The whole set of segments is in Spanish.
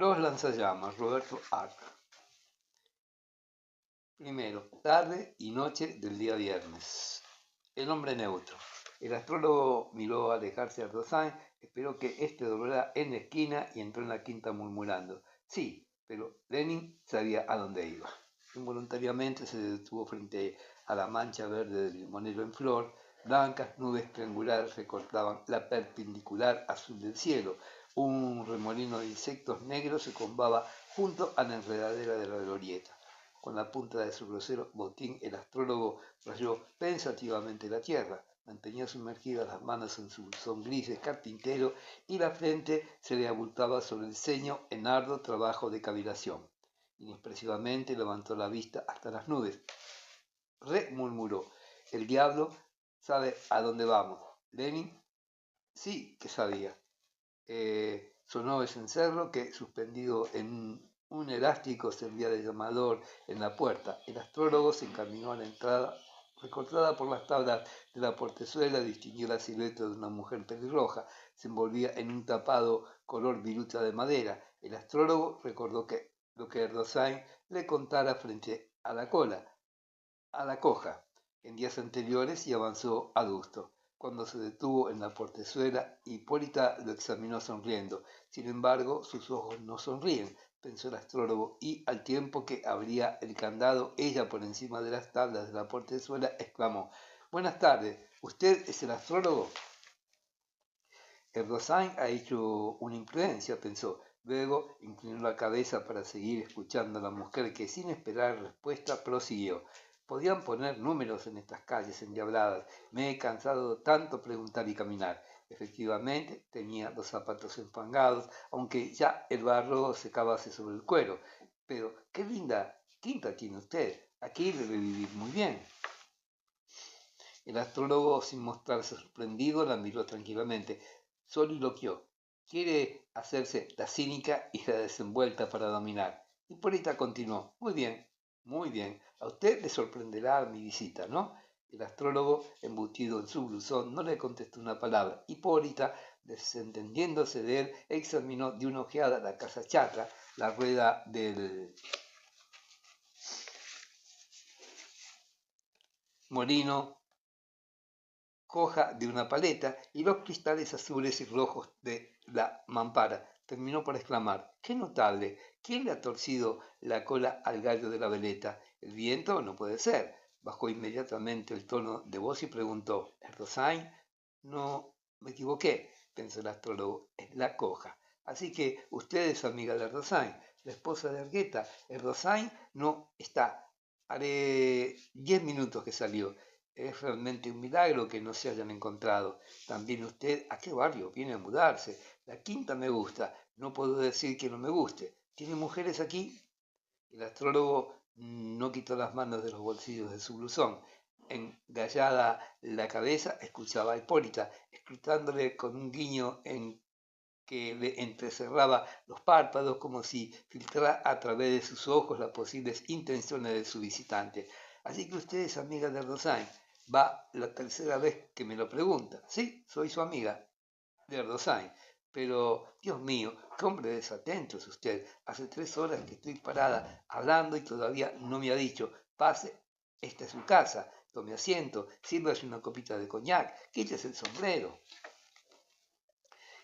Dos lanzallamas, Roberto Arc. Primero, tarde y noche del día viernes. El hombre neutro. El astrólogo miró alejarse a Rosain, esperó que éste doblara en la esquina y entró en la quinta murmurando. Sí, pero Lenin sabía a dónde iba. Involuntariamente se detuvo frente a la mancha verde del limonero en flor. Blancas nubes triangulares recortaban la perpendicular azul del cielo. Un remolino de insectos negros se combaba junto a la enredadera de la glorieta. Con la punta de su grosero botín, el astrólogo rayó pensativamente la tierra. Mantenía sumergidas las manos en su buzón gris de carpintero y la frente se le abultaba sobre el ceño en arduo trabajo de cavilación. Inexpresivamente levantó la vista hasta las nubes. Murmuró: el diablo sabe a dónde vamos. Lenin sí que sabía. Sonó el cencerro que, suspendido en un elástico, servía de llamador en la puerta. El astrólogo se encaminó a la entrada. Recortada por las tablas de la portezuela, distinguió la silueta de una mujer pelirroja. Se envolvía en un tapado color viruta de madera. El astrólogo recordó lo que Rosain le contara frente a la coja, en días anteriores, y avanzó adusto. Cuando se detuvo en la portezuela, Hipólita lo examinó sonriendo. Sin embargo, sus ojos no sonríen, pensó el astrólogo, y al tiempo que abría el candado, ella, por encima de las tablas de la portezuela, exclamó: «Buenas tardes, ¿usted es el astrólogo?» Erdogan ha hecho una imprudencia, pensó. Luego inclinó la cabeza para seguir escuchando a la mujer que, sin esperar respuesta, prosiguió. Podían poner números en estas calles endiabladas. Me he cansado de tanto preguntar y caminar. Efectivamente, tenía los zapatos enfangados, aunque ya el barro secábase sobre el cuero. Pero qué linda quinta tiene usted. Aquí debe vivir muy bien. El astrólogo, sin mostrarse sorprendido, la miró tranquilamente. Soliloquió. Quiere hacerse la cínica y la desenvuelta para dominar. Hipólita continuó. Muy bien, muy bien. A usted le sorprenderá mi visita, ¿no? El astrólogo, embutido en su blusón, no le contestó una palabra. Hipólita, desentendiéndose de él, examinó de una ojeada la casa chacra, la rueda del molino coja de una paleta y los cristales azules y rojos de la mampara. Terminó por exclamar: ¡qué notable! ¿Quién le ha torcido la cola al gallo de la veleta? El viento no puede ser. Bajó inmediatamente el tono de voz y preguntó: ¿Erdogan? No me equivoqué, pensó el astrólogo, es la coja. Así que usted es amiga de Erdogan, la esposa de Argueta. Erdogan no está. Haré 10 minutos que salió. Es realmente un milagro que no se hayan encontrado. También usted, ¿a qué barrio viene a mudarse? La quinta me gusta, no puedo decir que no me guste. ¿Tiene mujeres aquí? El astrólogo no quitó las manos de los bolsillos de su blusón. Engallada la cabeza, escuchaba a Hipólita, escrutándole con un guiño en que le entrecerraba los párpados, como si filtrara a través de sus ojos las posibles intenciones de su visitante. Así que usted es amiga de Erdogan. Va la tercera vez que me lo pregunta. Sí, soy su amiga de Erdogan. Pero, Dios mío, qué hombre desatento es usted. Hace 3 horas que estoy parada hablando y todavía no me ha dicho: pase, esta es su casa, tome asiento, sírvase una copita de coñac, quítese el sombrero.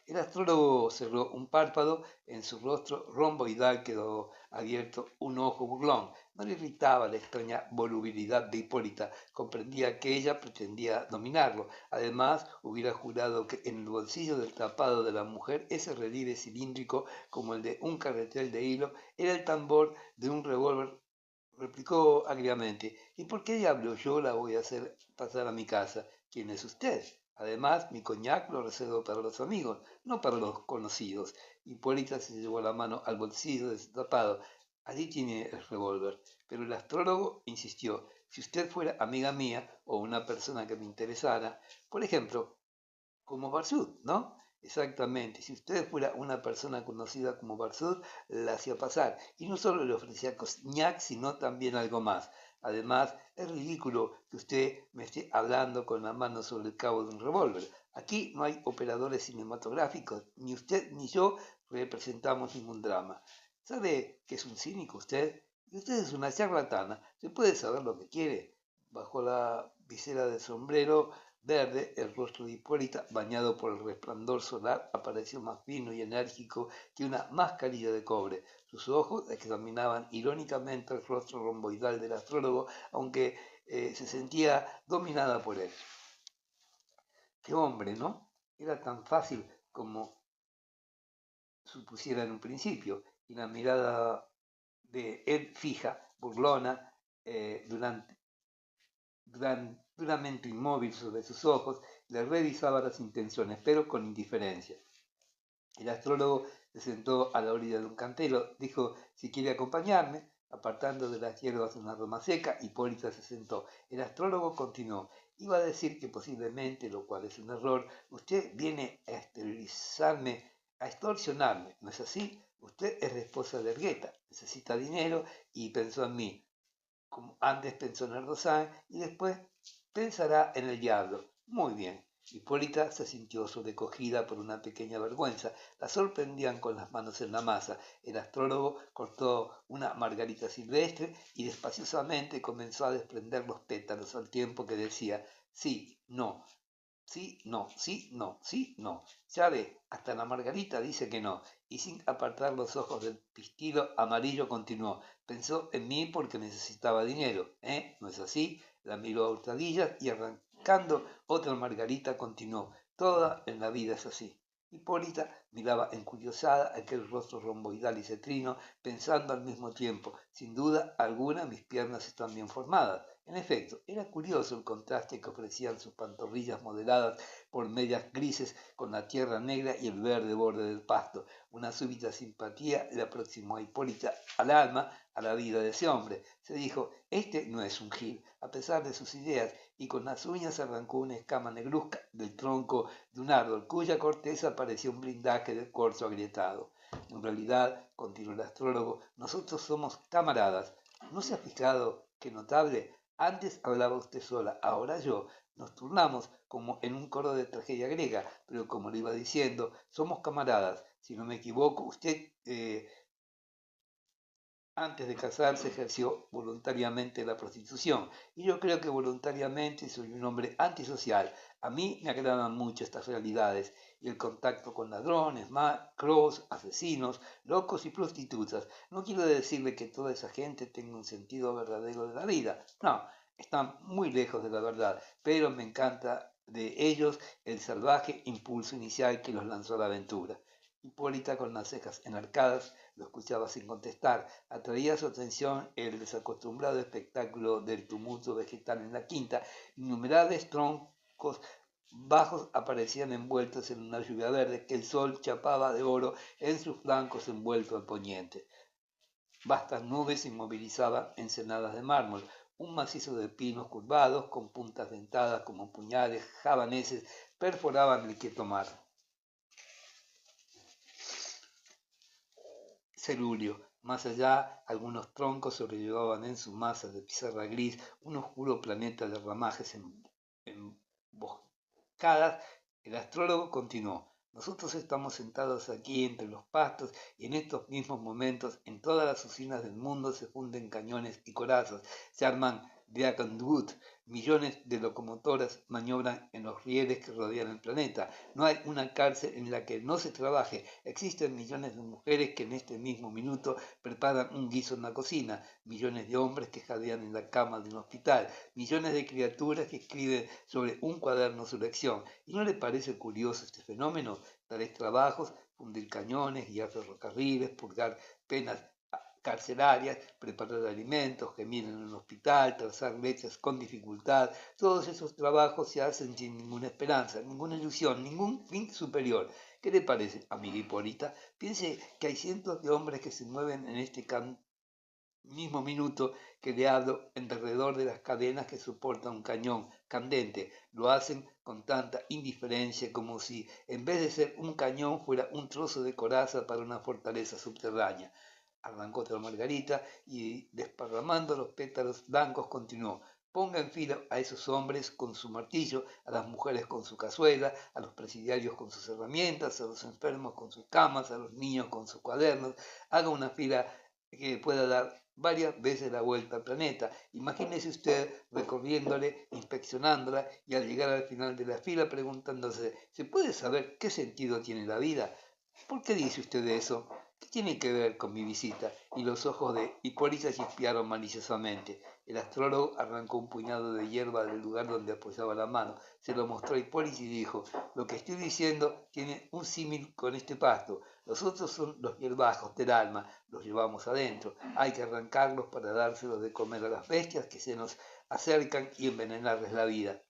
El astrólogo cerró un párpado. En su rostro romboidal quedó abierto un ojo burlón. No le irritaba la extraña volubilidad de Hipólita. Comprendía que ella pretendía dominarlo. Además, hubiera jurado que en el bolsillo del tapado de la mujer ese relieve cilíndrico, como el de un carretel de hilo, era el tambor de un revólver. Replicó agriamente: ¿y por qué diablos yo la voy a hacer pasar a mi casa? ¿Quién es usted? Además, mi coñac lo reservo para los amigos, no para los conocidos. Hipólita se llevó la mano al bolsillo de su tapado. Allí tiene el revólver. Pero el astrólogo insistió: si usted fuera amiga mía o una persona que me interesara, por ejemplo, como Barsud, ¿no? Exactamente. Si usted fuera una persona conocida como Barsud, la hacía pasar. Y no solo le ofrecía coñac, sino también algo más. Además, es ridículo que usted me esté hablando con la mano sobre el cabo de un revólver. Aquí no hay operadores cinematográficos. Ni usted ni yo representamos ningún drama. ¿Sabe que es un cínico usted? Y usted es una charlatana. ¿Se puede saber lo que quiere? Bajo la visera del sombrero verde, el rostro de Hipólita, bañado por el resplandor solar, apareció más fino y enérgico que una mascarilla de cobre. Sus ojos examinaban irónicamente el rostro romboidal del astrólogo, aunque se sentía dominada por él. ¡Qué hombre!, ¿no? Era tan fácil como supusiera en un principio, y la mirada de él fija, burlona, duramente inmóvil sobre sus ojos, le revisaba las intenciones, pero con indiferencia. El astrólogo se sentó a la orilla de un cantero, dijo si quiere acompañarme, apartando de las hierbas una rama seca. Hipólita se sentó. El astrólogo continuó. Iba a decir que posiblemente, lo cual es un error, usted viene a esterilizarme, a extorsionarme, ¿no es así? Usted es la esposa de Ergueta, necesita dinero y pensó en mí. Como antes pensó en Ardosán y después pensará en el diablo. Muy bien. Hipólita se sintió sobrecogida por una pequeña vergüenza. La sorprendían con las manos en la masa. El astrólogo cortó una margarita silvestre y despaciosamente comenzó a desprender los pétalos al tiempo que decía sí, no, sí, no, sí, no, sí, no. Ya ve, hasta la margarita dice que no. Y sin apartar los ojos del pistilo amarillo continuó. Pensó en mí porque necesitaba dinero, ¿eh? ¿No es así? La miró a hurtadillas y arrancando otra margarita continuó. Toda en la vida es así. Hipólita miraba encuriosada aquel rostro romboidal y cetrino, pensando al mismo tiempo, sin duda alguna mis piernas están bien formadas. En efecto, era curioso el contraste que ofrecían sus pantorrillas modeladas por medias grises con la tierra negra y el verde borde del pasto. Una súbita simpatía le aproximó a Hipólita al alma, a la vida de ese hombre. Se dijo, este no es un gil, a pesar de sus ideas, y con las uñas arrancó una escama negruzca del tronco de un árbol, cuya corteza parecía un blindaje de corzo agrietado. En realidad, continuó el astrólogo, nosotros somos camaradas. ¿No se ha fijado qué notable? Antes hablaba usted sola, ahora yo. Nos turnamos como en un coro de tragedia griega, pero como le iba diciendo, somos camaradas. Si no me equivoco, usted antes de casarse ejerció voluntariamente la prostitución. Y yo creo que voluntariamente soy un hombre antisocial. A mí me agradan mucho estas realidades y el contacto con ladrones, macros, asesinos, locos y prostitutas. No quiero decirle que toda esa gente tenga un sentido verdadero de la vida. No, están muy lejos de la verdad, pero me encanta de ellos el salvaje impulso inicial que los lanzó a la aventura. Hipólita, con las cejas enarcadas, lo escuchaba sin contestar. Atraía su atención el desacostumbrado espectáculo del tumulto vegetal en la quinta. Innumerables troncos bajos aparecían envueltos en una lluvia verde que el sol chapaba de oro en sus flancos envuelto al poniente. Vastas nubes inmovilizaban ensenadas de mármol. Un macizo de pinos curvados, con puntas dentadas como puñales javaneses, perforaban el quieto mar. Cerúleo. Más allá, algunos troncos sobrellevaban en sus masas de pizarra gris un oscuro planeta de ramajes emboscadas. El astrólogo continuó. Nosotros estamos sentados aquí entre los pastos y en estos mismos momentos en todas las usinas del mundo se funden cañones y corazas, se arman Wood, millones de locomotoras maniobran en los rieles que rodean el planeta. No hay una cárcel en la que no se trabaje. Existen millones de mujeres que en este mismo minuto preparan un guiso en la cocina, millones de hombres que jadean en la cama de un hospital, millones de criaturas que escriben sobre un cuaderno su lección. ¿Y no le parece curioso este fenómeno? Tales trabajos, fundir cañones, guiar ferrocarriles, purgar penas carcelarias, preparar alimentos, gemir en un hospital, trazar lechas con dificultad, todos esos trabajos se hacen sin ninguna esperanza, ninguna ilusión, ningún fin superior. ¿Qué le parece, amiga Hipólita? Piense que hay cientos de hombres que se mueven en este mismo minuto que le hablo alrededor de las cadenas que soportan un cañón candente. Lo hacen con tanta indiferencia como si en vez de ser un cañón fuera un trozo de coraza para una fortaleza subterránea. Arrancó otra margarita y desparramando los pétalos blancos continuó. Ponga en fila a esos hombres con su martillo, a las mujeres con su cazuela, a los presidiarios con sus herramientas, a los enfermos con sus camas, a los niños con sus cuadernos. Haga una fila que pueda dar varias veces la vuelta al planeta. Imagínese usted recorriéndole, inspeccionándola y al llegar al final de la fila preguntándose, ¿se puede saber qué sentido tiene la vida? ¿Por qué dice usted eso? ¿Qué tiene que ver con mi visita? Y los ojos de Hipólita chispearon maliciosamente. El astrólogo arrancó un puñado de hierba del lugar donde apoyaba la mano. Se lo mostró a Hipólita y dijo, lo que estoy diciendo tiene un símil con este pasto. Los otros son los hierbajos del alma, los llevamos adentro. Hay que arrancarlos para dárselos de comer a las bestias que se nos acercan y envenenarles la vida.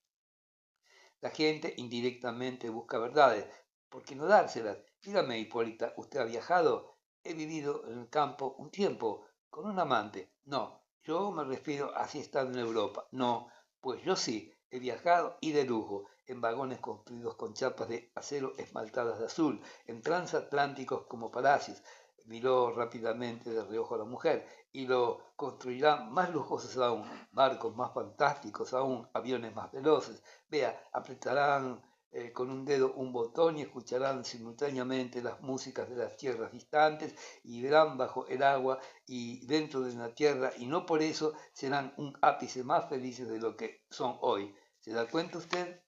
La gente indirectamente busca verdades. ¿Por qué no dárselas? Dígame, Hipólita, ¿usted ha viajado? He vivido en el campo un tiempo, con un amante. No, yo me refiero a si he estado en Europa. No, pues yo sí, he viajado y de lujo, en vagones construidos con chapas de acero esmaltadas de azul, en transatlánticos como palacios. Miró rápidamente de reojo a la mujer y lo construirán más lujosos aún, barcos más fantásticos aún, aviones más veloces. Vea, apretarán con un dedo un botón y escucharán simultáneamente las músicas de las tierras distantes y verán bajo el agua y dentro de la tierra y no por eso serán un ápice más felices de lo que son hoy. ¿Se da cuenta usted?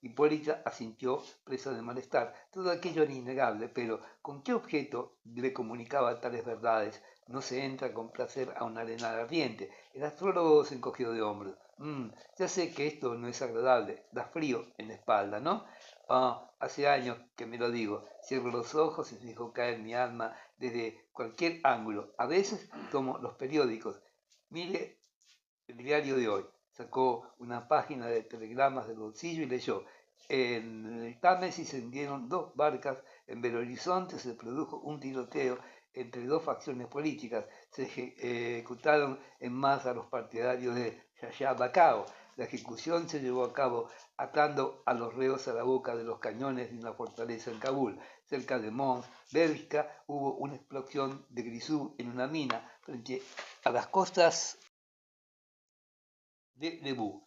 Hipólita asintió, presa de malestar. Todo aquello era innegable, pero ¿con qué objeto le comunicaba tales verdades? No se entra con placer a una arena ardiente. El astrólogo se encogió de hombros. Ya sé que esto no es agradable, da frío en la espalda, ¿no? Hace años que me lo digo. Cierro los ojos y dejo caer mi alma desde cualquier ángulo. A veces tomo los periódicos. Mire el diario de hoy. Sacó una página de telegramas del bolsillo y leyó. En el Támesis se hundieron dos barcas, en Belo Horizonte se produjo un tiroteo entre dos facciones políticas, se ejecutaron en masa a los partidarios de Yahya Bacao. La ejecución se llevó a cabo atando a los reos a la boca de los cañones de una fortaleza en Kabul. Cerca de Mons, Bélgica, hubo una explosión de grisú en una mina frente a las costas de Lebu,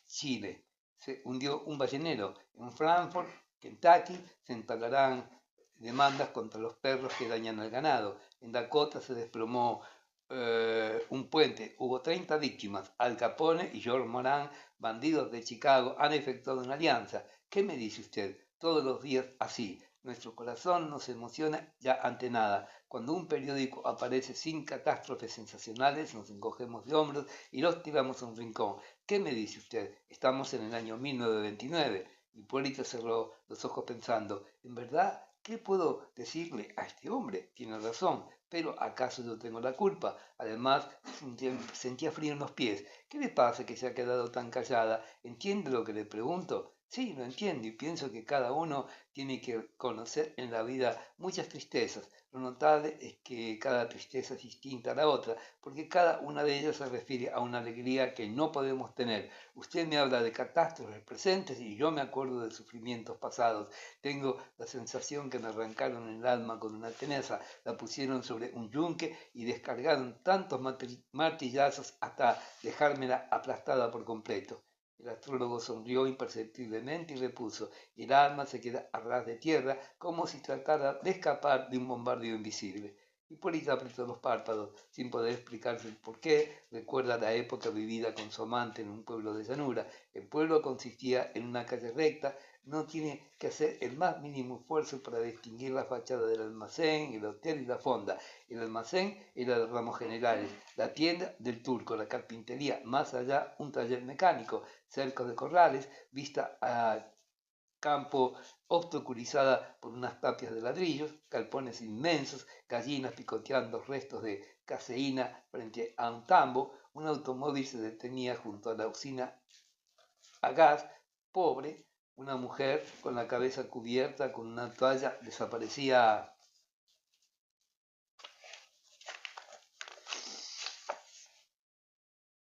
Chile. Se hundió un ballenero. En Frankfurt, Kentucky, se entablarán demandas contra los perros que dañan al ganado. En Dakota se desplomó un puente. Hubo 30 víctimas. Al Capone y George Moran, bandidos de Chicago, han efectuado una alianza. ¿Qué me dice usted? Todos los días así. Nuestro corazón no se emociona ya ante nada. Cuando un periódico aparece sin catástrofes sensacionales, nos encogemos de hombros y los tiramos a un rincón. ¿Qué me dice usted? Estamos en el año 1929. Hipólito cerró los ojos pensando, ¿en verdad qué puedo decirle a este hombre? Tiene razón, pero ¿acaso yo tengo la culpa? Además, sentía frío en los pies. ¿Qué le pasa que se ha quedado tan callada? ¿Entiende lo que le pregunto? Sí, lo entiendo y pienso que cada uno tiene que conocer en la vida muchas tristezas. Lo notable es que cada tristeza es distinta a la otra, porque cada una de ellas se refiere a una alegría que no podemos tener. Usted me habla de catástrofes presentes y yo me acuerdo de sufrimientos pasados. Tengo la sensación que me arrancaron el alma con una teneza, la pusieron sobre un yunque y descargaron tantos martillazos hasta dejármela aplastada por completo. El astrólogo sonrió imperceptiblemente y repuso, el alma se queda a ras de tierra como si tratara de escapar de un bombardeo invisible. Hipólita apretó los párpados, sin poder explicarse el porqué. Recuerda la época vivida con su amante en un pueblo de llanura. El pueblo consistía en una calle recta, no tiene que hacer el más mínimo esfuerzo para distinguir la fachada del almacén, el hotel y la fonda. El almacén era de ramos generales, la tienda del turco, la carpintería, más allá un taller mecánico, cerca de corrales, vista a campo obstaculizada por unas tapias de ladrillos, galpones inmensos, gallinas picoteando restos de caseína frente a un tambo, un automóvil se detenía junto a la usina a gas, pobre, una mujer con la cabeza cubierta con una toalla desaparecía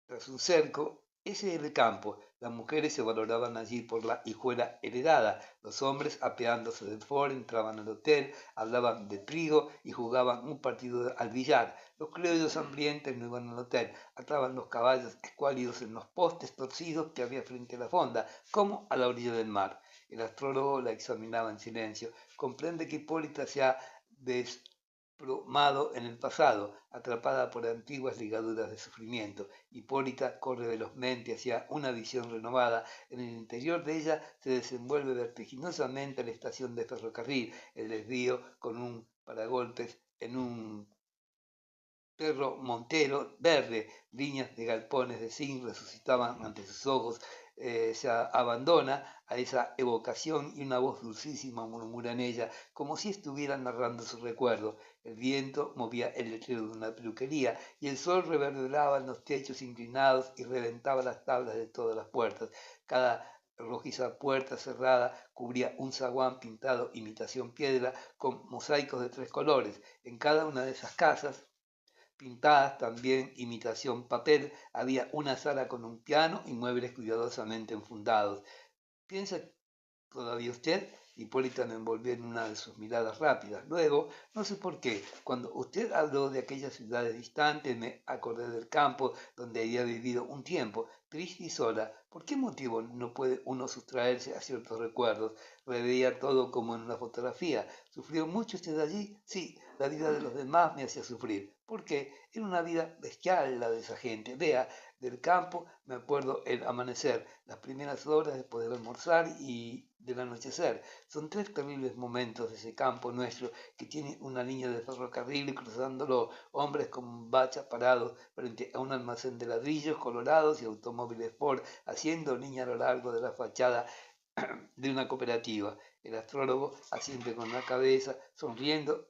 tras un cerco Ese era el campo. Las mujeres se valoraban allí por la hijuela heredada. Los hombres, apeándose del foro, entraban al hotel, hablaban de trigo y jugaban un partido al billar. Los criollos hambrientos no iban al hotel, ataban los caballos escuálidos en los postes torcidos que había frente a la fonda, como a la orilla del mar. El astrólogo la examinaba en silencio. Comprende que Hipólita se ha desplomado en el pasado, atrapada por antiguas ligaduras de sufrimiento. Hipólita corre velozmente hacia una visión renovada. En el interior de ella se desenvuelve vertiginosamente la estación de ferrocarril, el desvío con un paragolpes en un perro montero verde, líneas de galpones de zinc resucitaban ante sus ojos. Se abandona a esa evocación y una voz dulcísima murmura en ella, como si estuviera narrando su recuerdo. El viento movía el letrero de una peluquería y el sol reverberaba en los techos inclinados y reventaba las tablas de todas las puertas. Cada rojiza puerta cerrada cubría un zaguán pintado imitación piedra con mosaicos de 3 colores. En cada una de esas casas pintadas también imitación papel, había una sala con un piano y muebles cuidadosamente enfundados. ¿Piensa todavía usted? Hipólita me envolvió en una de sus miradas rápidas. Luego, no sé por qué, cuando usted habló de aquellas ciudades distantes, me acordé del campo donde había vivido un tiempo, triste y sola. ¿Por qué motivo no puede uno sustraerse a ciertos recuerdos? Reveía todo como en una fotografía. ¿Sufrió mucho usted allí? Sí, la vida de los demás me hacía sufrir. ¿Por qué? Era una vida bestial la de esa gente. Vea, del campo me acuerdo el amanecer, las primeras horas después del almorzar y del anochecer. Son 3 terribles momentos de ese campo nuestro que tiene una línea de ferrocarril y cruzándolo hombres con bacha parados frente a un almacén de ladrillos colorados y automóviles Ford haciendo línea a lo largo de la fachada de una cooperativa. El astrólogo asiente con la cabeza, sonriendo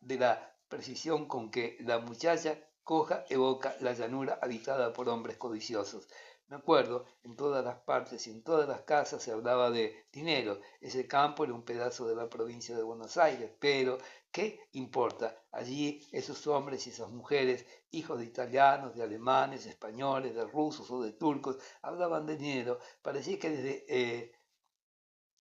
de la precisión con que la muchacha coja evoca la llanura habitada por hombres codiciosos. Me acuerdo, en todas las partes y en todas las casas se hablaba de dinero. Ese campo era un pedazo de la provincia de Buenos Aires, pero ¿qué importa? Allí esos hombres y esas mujeres, hijos de italianos, de alemanes, de españoles, de rusos o de turcos, hablaban de dinero. Parecía que desde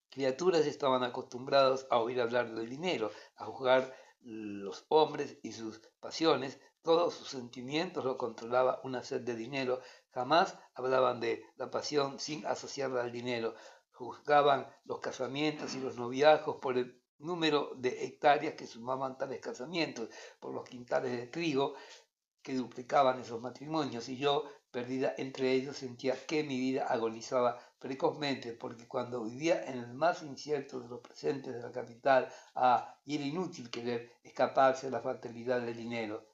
criaturas estaban acostumbrados a oír hablar del dinero, a juzgar los hombres y sus pasiones, todos sus sentimientos lo controlaba una sed de dinero, jamás hablaban de la pasión sin asociarla al dinero, juzgaban los casamientos y los noviazgos por el número de hectáreas que sumaban tales casamientos, por los quintales de trigo que duplicaban esos matrimonios, y yo, perdida entre ellos, sentía que mi vida agonizaba precozmente, porque cuando vivía en el más incierto de los presentes de la capital, y era inútil querer escaparse a la fatalidad del dinero.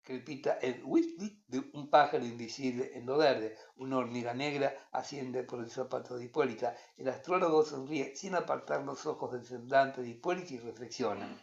Crepita el whit whit de un pájaro invisible en lo verde, una hormiga negra asciende por el zapato de Hipólita. El astrólogo sonríe sin apartar los ojos del semblante de Hipólita y reflexiona.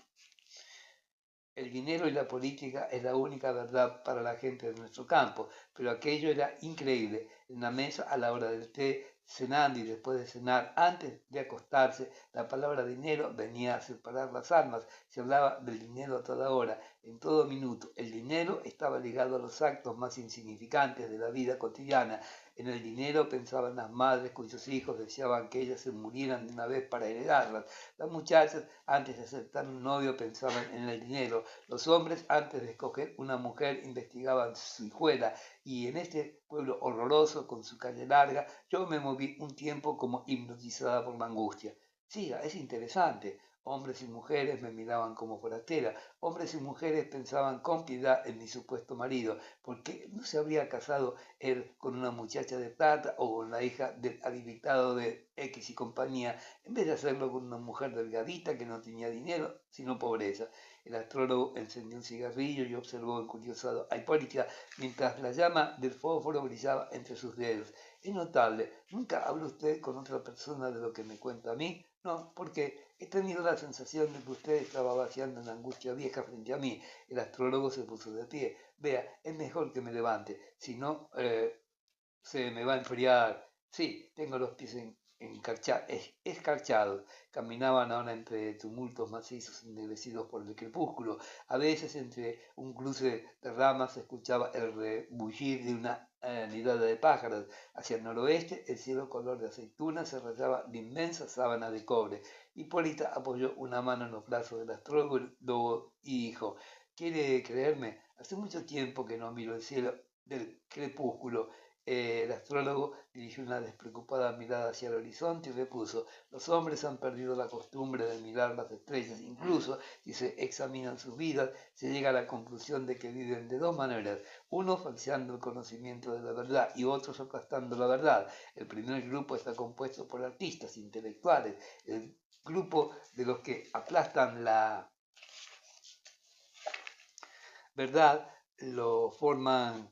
El dinero y la política es la única verdad para la gente de nuestro campo, pero aquello era increíble. En la mesa, a la hora del té, cenando y después de cenar, antes de acostarse, la palabra dinero venía a separar las almas. Se hablaba del dinero a toda hora, en todo minuto. El dinero estaba ligado a los actos más insignificantes de la vida cotidiana. En el dinero pensaban las madres cuyos hijos deseaban que ellas se murieran de una vez para heredarlas. Las muchachas, antes de aceptar un novio, pensaban en el dinero. Los hombres, antes de escoger una mujer, investigaban su hijuela. Y en este pueblo horroroso, con su calle larga, yo me moví un tiempo como hipnotizada por la angustia. Siga, es interesante. Hombres y mujeres me miraban como forastera. Hombres y mujeres pensaban con piedad en mi supuesto marido, porque no se habría casado él con una muchacha de plata o con la hija del habilitado de X y compañía, en vez de hacerlo con una mujer delgadita que no tenía dinero, sino pobreza. El astrólogo encendió un cigarrillo y observó encuriosado a Hipólita mientras la llama del fósforo brillaba entre sus dedos. Es notable, ¿nunca habla usted con otra persona de lo que me cuenta a mí? No, porque he tenido la sensación de que usted estaba vaciando una angustia vieja frente a mí. El astrólogo se puso de pie. Vea, es mejor que me levante, si no, se me va a enfriar. Sí, tengo los pies escarchados. Caminaban ahora entre tumultos macizos ennegrecidos por el crepúsculo. A veces entre un cruce de ramas se escuchaba el rebullir de una nidada de pájaros. Hacia el noroeste el cielo color de aceituna se rayaba de inmensa sábana de cobre. Hipólita apoyó una mano en los brazos del astrólogo y dijo: ¿Quiere creerme? Hace mucho tiempo que no miro el cielo del crepúsculo. El astrólogo dirigió una despreocupada mirada hacia el horizonte y repuso: los hombres han perdido la costumbre de mirar las estrellas. Incluso si se examinan sus vidas, se llega a la conclusión de que viven de dos maneras: unos falseando el conocimiento de la verdad y otros aplastando la verdad. El primer grupo está compuesto por artistas, intelectuales. El grupo de los que aplastan la verdad lo forman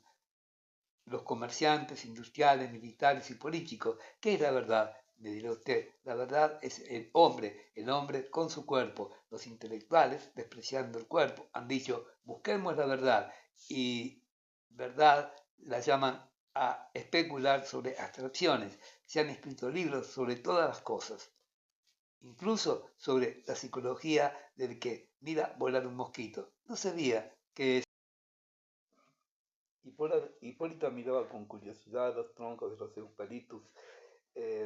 los comerciantes, industriales, militares y políticos. ¿Qué es la verdad? Me dirá usted. La verdad es el hombre con su cuerpo. Los intelectuales, despreciando el cuerpo, han dicho: busquemos la verdad. Y verdad la llaman a especular sobre abstracciones. Se han escrito libros sobre todas las cosas, incluso sobre la psicología del que mira volar un mosquito. No sabía que Hipólita miraba con curiosidad los troncos de los eucaliptus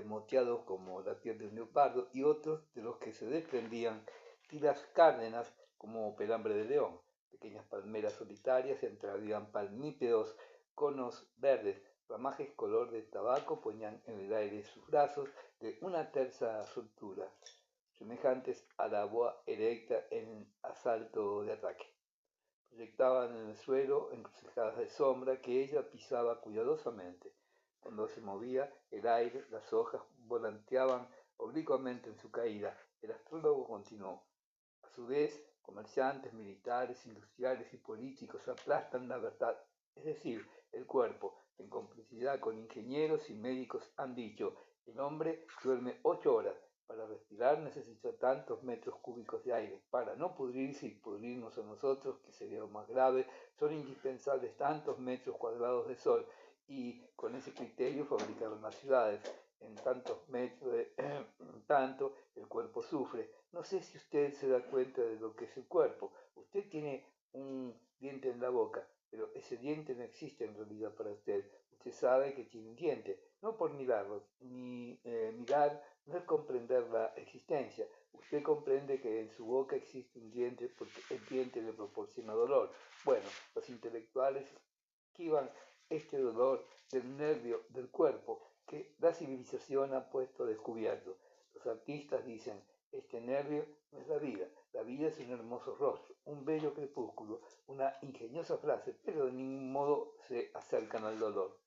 moteados como la piel de un leopardo y otros de los que se desprendían tiras cárdenas como pelambre de león. Pequeñas palmeras solitarias entreabrían palmípedos conos verdes, ramajes color de tabaco ponían en el aire sus brazos de una tersa soltura, semejantes a la boa erecta en asalto de ataque. Proyectaban en el suelo encrucijadas de sombra que ella pisaba cuidadosamente. Cuando se movía el aire, las hojas volanteaban oblicuamente en su caída. El astrólogo continuó: a su vez, comerciantes, militares, industriales y políticos aplastan la verdad, es decir, el cuerpo. En complicidad con ingenieros y médicos han dicho: el hombre duerme 8 horas. Para respirar necesita tantos metros cúbicos de aire. Para no pudrirse y pudrirnos a nosotros, que sería lo más grave, son indispensables tantos metros cuadrados de sol. Y con ese criterio fabricaron las ciudades. En tantos metros de tanto, el cuerpo sufre. No sé si usted se da cuenta de lo que es el cuerpo. Usted tiene un diente en la boca, pero ese diente no existe en realidad para usted. Usted sabe que tiene un diente, no por mirarlo, ni mirar no es comprender la existencia. Usted comprende que en su boca existe un diente porque el diente le proporciona dolor. Bueno, los intelectuales esquivan este dolor del nervio del cuerpo que la civilización ha puesto a descubierto. Los artistas dicen: este nervio no es la vida es un hermoso rostro, un bello crepúsculo, una ingeniosa frase, pero de ningún modo se acercan al dolor.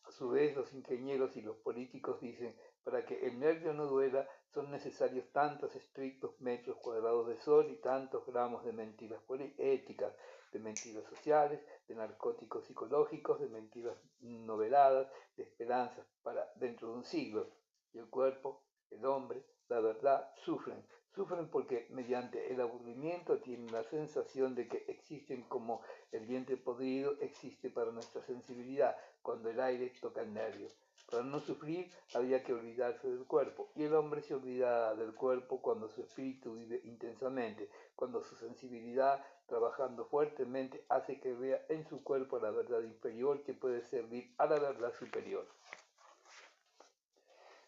A su vez, los ingenieros y los políticos dicen: para que el nervio no duela son necesarios tantos estrictos metros cuadrados de sol y tantos gramos de mentiras éticas, de mentiras sociales, de narcóticos psicológicos, de mentiras noveladas, de esperanzas para dentro de un siglo. Y el cuerpo, el hombre, la verdad, sufren porque mediante el aburrimiento tienen la sensación de que existen como el diente podrido existe para nuestra sensibilidad cuando el aire toca el nervio. Para no sufrir había que olvidarse del cuerpo, y el hombre se olvida del cuerpo cuando su espíritu vive intensamente, cuando su sensibilidad, trabajando fuertemente, hace que vea en su cuerpo la verdad inferior que puede servir a la verdad superior.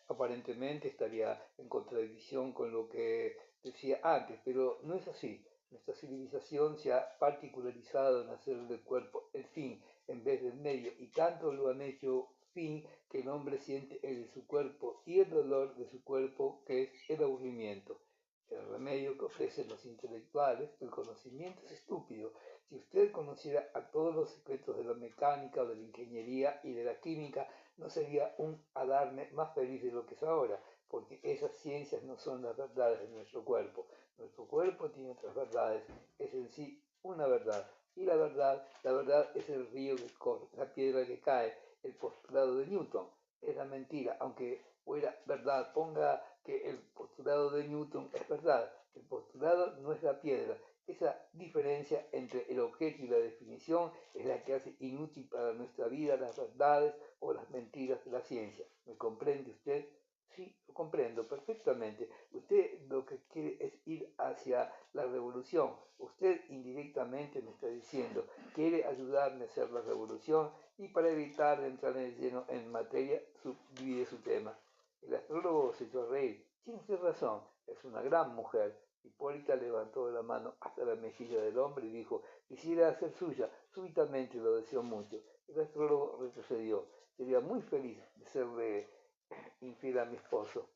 Aparentemente estaría en contradicción con lo que decía antes, pero no es así. Nuestra civilización se ha particularizado en hacer del cuerpo el fin en vez del medio, y tanto lo han hecho fin que el hombre siente el de su cuerpo y el dolor de su cuerpo, que es el aburrimiento. El remedio que ofrecen los intelectuales, el conocimiento es estúpido. Si usted conociera a todos los secretos de la mecánica o de la ingeniería y de la química, no sería un adarme más feliz de lo que es ahora, porque esas ciencias no son las verdades de nuestro cuerpo. Nuestro cuerpo tiene otras verdades, es en sí una verdad. Y la verdad es el río que corre, la piedra que cae, el postulado de Newton. Es la mentira, aunque fuera verdad. Ponga que el postulado de Newton es verdad. El postulado no es la piedra, Esa diferencia entre el objeto y la definición es la que hace inútil para nuestra vida las verdades o las mentiras de la ciencia. ¿Me comprende usted? Sí, lo comprendo perfectamente. Usted lo que quiere es ir hacia la revolución. Usted indirectamente me está diciendo, quiere ayudarme a hacer la revolución y para evitar entrar en lleno en materia, subdivide su tema. El astrólogo se echó a reír. Tiene usted razón, es una gran mujer. Hipólita levantó la mano hasta la mejilla del hombre y dijo, quisiera hacer suya, súbitamente lo deseo mucho. El astrólogo retrocedió. Sería muy feliz de serle infiel a mi esposo.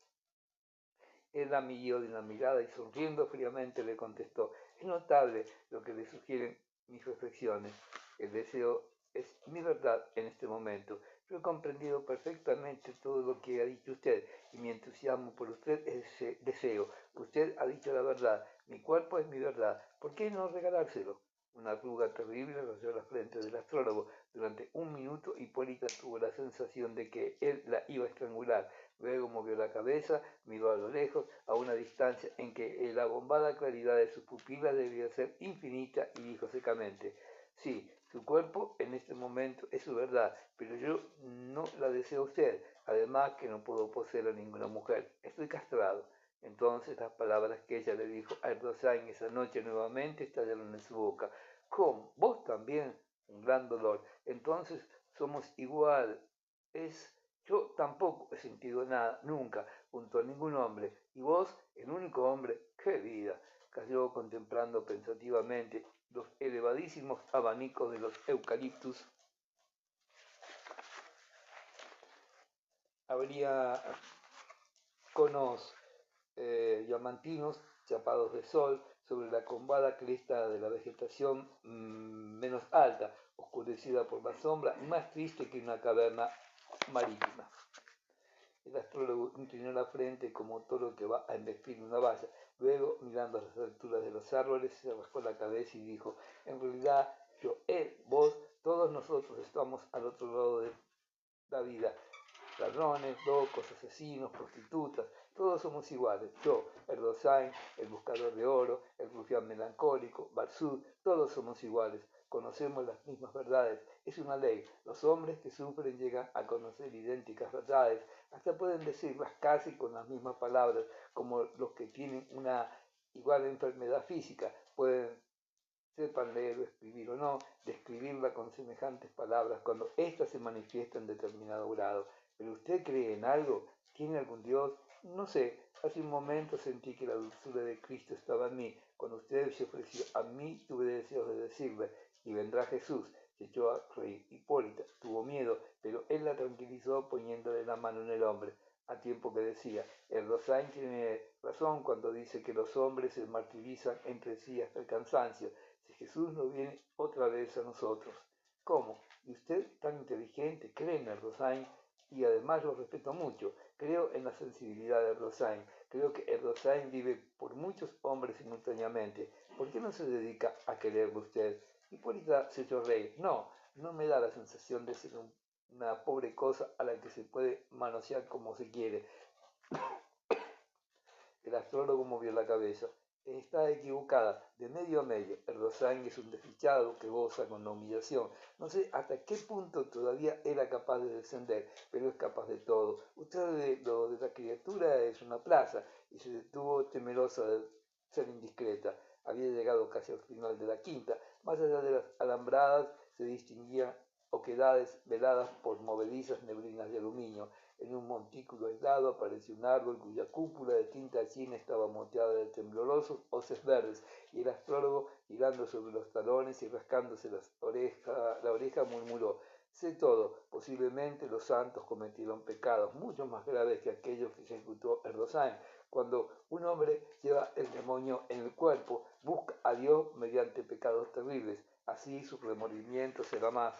Él la miró de una mirada y sonriendo fríamente le contestó, es notable lo que le sugieren mis reflexiones. El deseo es mi verdad en este momento. Yo he comprendido perfectamente todo lo que ha dicho usted y mi entusiasmo por usted es ese deseo. Usted ha dicho la verdad, mi cuerpo es mi verdad. ¿Por qué no regalárselo? Una arruga terrible rodeó la frente del astrólogo. Durante un minuto Hipólita tuvo la sensación de que él la iba a estrangular. Luego movió la cabeza, miró a lo lejos, a una distancia en que la bombada claridad de sus pupilas debía ser infinita, y dijo secamente, sí, su cuerpo en este momento es su verdad, pero yo no la deseo a usted, además que no puedo poseer a ninguna mujer, estoy castrado. Entonces las palabras que ella le dijo a Erdogan esa noche nuevamente estallaron en su boca. ¿Cómo? ¿Vos también? Un gran dolor. Entonces somos igual. Yo tampoco he sentido nada, nunca, junto a ningún hombre. Y vos, el único hombre, ¡qué vida! Cayó contemplando pensativamente los elevadísimos abanicos de los eucaliptus. Habría conos diamantinos chapados de sol sobre la combada cresta de la vegetación menos alta, oscurecida por la sombra y más triste que una caverna marítima. El astrólogo inclinó la frente como toro que va a embestir una valla. Luego, mirando a las alturas de los árboles, se rascó la cabeza y dijo, en realidad, yo, él, vos, todos nosotros estamos al otro lado de la vida. Ladrones, locos, asesinos, prostitutas, todos somos iguales. Yo, Erdogan, el buscador de oro, el rufián melancólico, Barsud, todos somos iguales. Conocemos las mismas verdades. Es una ley. Los hombres que sufren llegan a conocer idénticas verdades. Hasta pueden decirlas casi con las mismas palabras, como los que tienen una igual enfermedad física. Pueden sepan leer o escribir o no, describirla con semejantes palabras cuando ésta se manifiesta en determinado grado. ¿Pero usted cree en algo? ¿Tiene algún Dios? No sé, hace un momento sentí que la dulzura de Cristo estaba en mí. Cuando usted se ofreció a mí, tuve deseos de decirle, y vendrá Jesús. Se echó a reír. Hipólita tuvo miedo, pero él la tranquilizó poniéndole la mano en el hombro, a tiempo que decía, Erdogan tiene razón cuando dice que los hombres se martirizan entre sí hasta el cansancio. Si Jesús no viene otra vez a nosotros. ¿Cómo? ¿Y usted tan inteligente? ¿Cree en Erdogan? Y además lo respeto mucho. Creo en la sensibilidad de Erdogan. Creo que Erdogan vive por muchos hombres simultáneamente. ¿Por qué no se dedica a quererlo usted? Hipólita se echó a reír. No, no me da la sensación de ser una pobre cosa a la que se puede manosear como se quiere. El astrólogo movió la cabeza. Está equivocada, de medio a medio. Erdogan es un desdichado que goza con la humillación. No sé hasta qué punto todavía era capaz de descender, pero es capaz de todo. Usted lo de la criatura es una plaza, y se detuvo temerosa de ser indiscreta. Había llegado casi al final de la quinta. Más allá de las alambradas se distinguían oquedades veladas por movedizas neblinas de aluminio. En un montículo aislado apareció un árbol cuya cúpula de tinta china estaba moteada de temblorosos hoces verdes, y el astrólogo, girando sobre los talones y rascándose la oreja, murmuró, sé todo, posiblemente los santos cometieron pecados mucho más graves que aquellos que ejecutó Erdogan. Cuando un hombre lleva el demonio en el cuerpo, busca a Dios mediante pecados terribles, así su remordimiento será más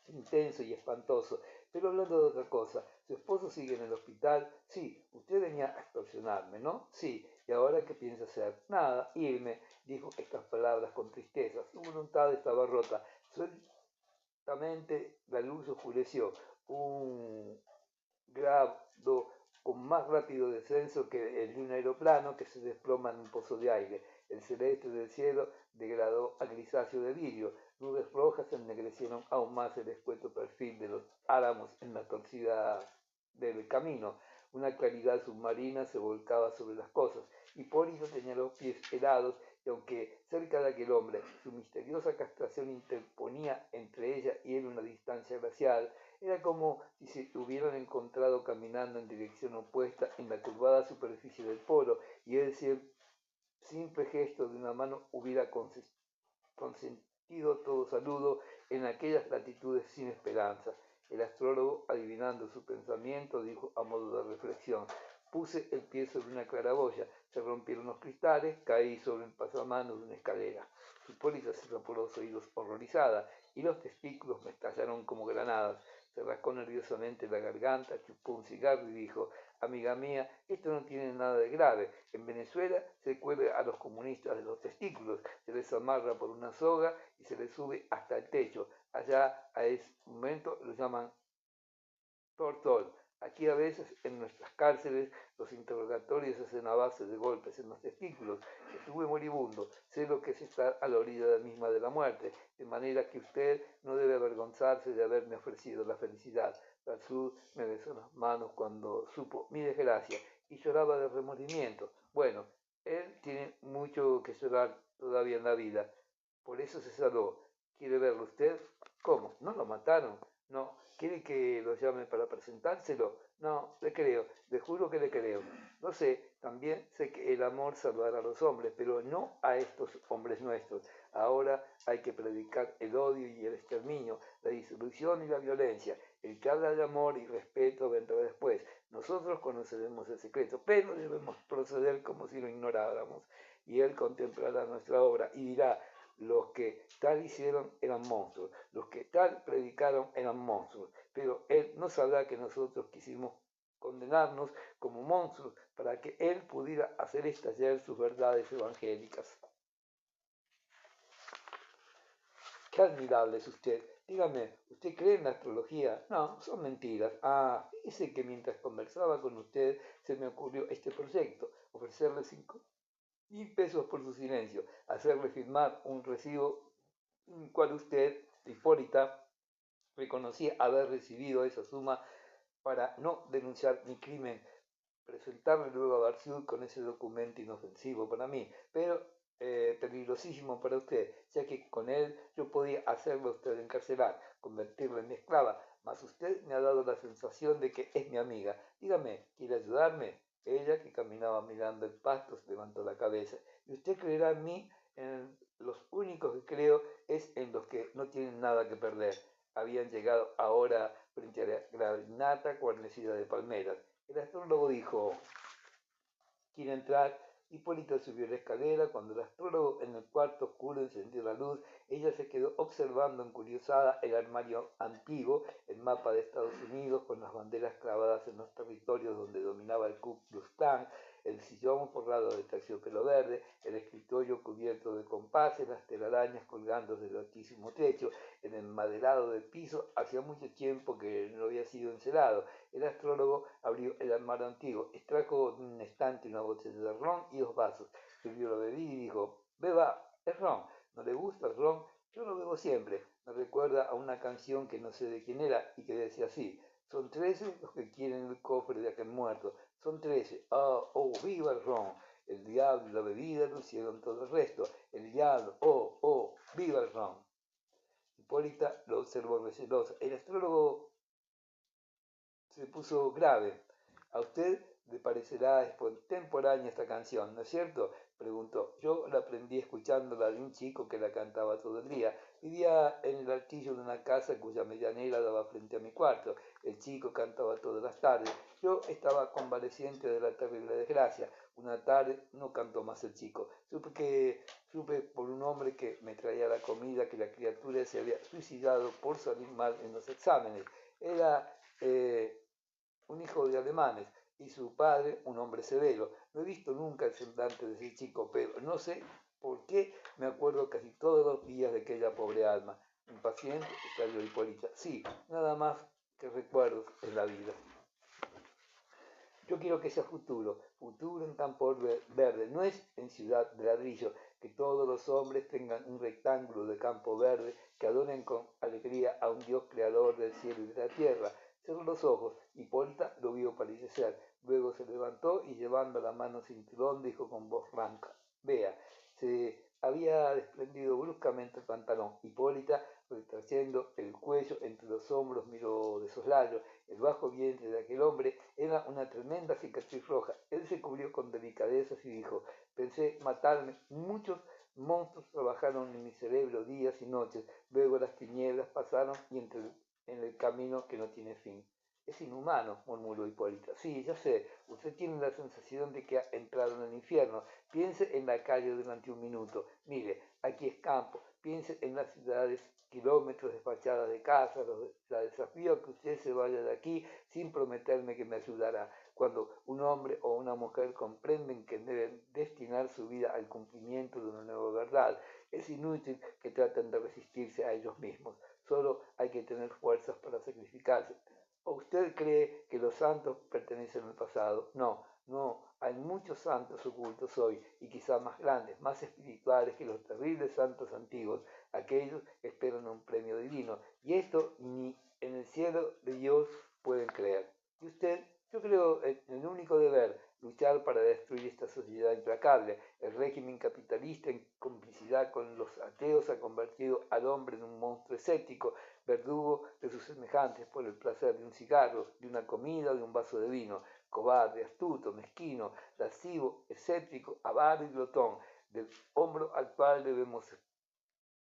intenso y espantoso. Pero hablando de otra cosa, ¿su esposo sigue en el hospital? Sí. Usted venía a extorsionarme, ¿no? Sí. ¿Y ahora qué piensa hacer? Nada, irme. Dijo estas palabras con tristeza. Su voluntad estaba rota. Súbitamente la luz oscureció. Un grado con más rápido descenso que el de un aeroplano que se desploma en un pozo de aire. El celeste del cielo degradó a grisáceo de vidrio. Nubes rojas ennegrecieron aún más el escueto perfil de los álamos en la torcida del camino. Una claridad submarina se volcaba sobre las cosas. Hipólito tenía los pies helados y aunque cerca de aquel hombre su misteriosa castración interponía entre ella y él una distancia glacial, era como si se hubieran encontrado caminando en dirección opuesta en la curvada superficie del polo y él simple gesto de una mano hubiera consentido todo saludo en aquellas latitudes sin esperanza. El astrólogo, adivinando su pensamiento, dijo a modo de reflexión: puse el pie sobre una claraboya, se rompieron los cristales, caí sobre el pasamanos de una escalera. Hipólita se tapó los oídos horrorizada y los testículos me estallaron como granadas. Se rascó nerviosamente la garganta, chupó un cigarro y dijo: amiga mía, esto no tiene nada de grave. En Venezuela se cuelga a los comunistas de los testículos, se les amarra por una soga y se les sube hasta el techo. Allá a ese momento lo llaman tortol. Aquí a veces en nuestras cárceles los interrogatorios se hacen a base de golpes en los testículos. Estuve moribundo, sé lo que es estar a la orilla misma de la muerte, de manera que usted no debe avergonzarse de haberme ofrecido la felicidad. Darsud me besó las manos cuando supo mi desgracia y lloraba de remordimiento. Bueno, él tiene mucho que llorar todavía en la vida, por eso se salvó. ¿Quiere verlo usted? ¿Cómo? ¿No lo mataron? No. ¿Quiere que lo llame para presentárselo? No, le creo, le juro que le creo. No sé, también sé que el amor salvará a los hombres, pero no a estos hombres nuestros. Ahora hay que predicar el odio y el exterminio, la disolución y la violencia. El que habla de amor y respeto vendrá después. Nosotros conoceremos el secreto, pero debemos proceder como si lo ignoráramos. Y él contemplará nuestra obra y dirá: los que tal hicieron eran monstruos, los que tal predicaron eran monstruos, pero él no sabrá que nosotros quisimos condenarnos como monstruos para que él pudiera hacer estallar sus verdades evangélicas. Qué admirable es usted. Dígame, ¿usted cree en la astrología? No, son mentiras. Ah, fíjese que mientras conversaba con usted se me ocurrió este proyecto: ofrecerle 5.000 pesos por su silencio, hacerle firmar un recibo cual usted, Hipólita, reconocía haber recibido esa suma para no denunciar mi crimen, presentarle luego a Darsud con ese documento inofensivo para mí, pero peligrosísimo para usted, ya que con él yo podía hacerlo a usted encarcelar, convertirlo en mi esclava, mas usted me ha dado la sensación de que es mi amiga. Dígame, ¿quiere ayudarme? Ella, que caminaba mirando el pasto, se levantó la cabeza. ¿Y usted creerá en mí? En los únicos que creo es en los que no tienen nada que perder. Habían llegado ahora frente a la granata guarnecida de palmeras. El astrólogo dijo: ¿quiere entrar? Hipólita subió la escalera. Cuando el astrólogo en el cuarto oscuro encendió la luz, ella se quedó observando encuriosada el armario antiguo, el mapa de Estados Unidos con las banderas clavadas en los territorios donde dominaba el Ku Klux Klan, el sillón forrado de terciopelo verde, el escritorio cubierto de compases, las telarañas colgando del altísimo techo, el enmaderado del piso. Hacía mucho tiempo que no había sido encerado. El astrólogo abrió el armario antiguo, extrajo de un estante una botella de ron y 2 vasos. Sirvió la bebida y dijo: beba, es ron. ¿No le gusta el ron? Yo lo bebo siempre. Me recuerda a una canción que no sé de quién era y que decía así: son 13 los que quieren el cofre de aquel muerto. Son 13. Oh, viva el ron. El diablo y la bebida lo hicieron todo el resto. El diablo, viva el ron. Hipólita lo observó recelosa. El astrólogo se puso grave. A usted le parecerá extemporánea esta canción, ¿no es cierto? Preguntó. Yo la aprendí escuchándola de un chico que la cantaba todo el día. Vivía en el altillo de una casa cuya medianera daba frente a mi cuarto. El chico cantaba todas las tardes. Yo estaba convaleciente de la terrible desgracia. Una tarde no cantó más el chico. Supe por un hombre que me traía la comida que la criatura se había suicidado por salir mal en los exámenes. Era un hijo de alemanes, y su padre un hombre severo. No he visto nunca el semblante de ese chico, pero no sé por qué me acuerdo casi todos los días de aquella pobre alma. Impaciente, estalló Hipólita. Sí, nada más que recuerdos en la vida. Yo quiero que sea futuro, futuro en campo verde, no es en ciudad de ladrillo, que todos los hombres tengan un rectángulo de campo verde, que adoren con alegría a un Dios creador del cielo y de la tierra. Cerró los ojos, Hipólita lo vio palidecer, luego se levantó y llevando la mano cinturón dijo con voz ronca, vea, se había desprendido bruscamente el pantalón. Hipólita, retrayendo el cuello entre los hombros, miró de soslayo. El bajo vientre de aquel hombre era una tremenda cicatriz roja. Él se cubrió con delicadezas y dijo, pensé matarme. Muchos monstruos trabajaron en mi cerebro días y noches. Luego las tinieblas pasaron y entré en el camino que no tiene fin. Es inhumano, murmuró Hipólita. Sí, ya sé, usted tiene la sensación de que ha entrado en el infierno. Piense en la calle durante un minuto. Mire, aquí es campo. Piense en las ciudades, kilómetros de fachadas de casas. La desafío a que usted se vaya de aquí sin prometerme que me ayudará. Cuando un hombre o una mujer comprenden que deben destinar su vida al cumplimiento de una nueva verdad, es inútil que traten de resistirse a ellos mismos. Solo hay que tener fuerzas para sacrificarse. ¿O usted cree que los santos pertenecen al pasado? No, no, hay muchos santos ocultos hoy, y quizá más grandes, más espirituales que los terribles santos antiguos. Aquellos esperan un premio divino, y esto ni en el cielo de Dios pueden creer. ¿Y usted? Yo creo en el único deber, luchar para destruir esta sociedad implacable. El régimen capitalista, en complicidad con los ateos, ha convertido al hombre en un monstruo escéptico, verdugo de sus semejantes por el placer de un cigarro, de una comida, de un vaso de vino, cobarde, astuto, mezquino, lascivo, escéptico, avaro y glotón, del hombro al cual debemos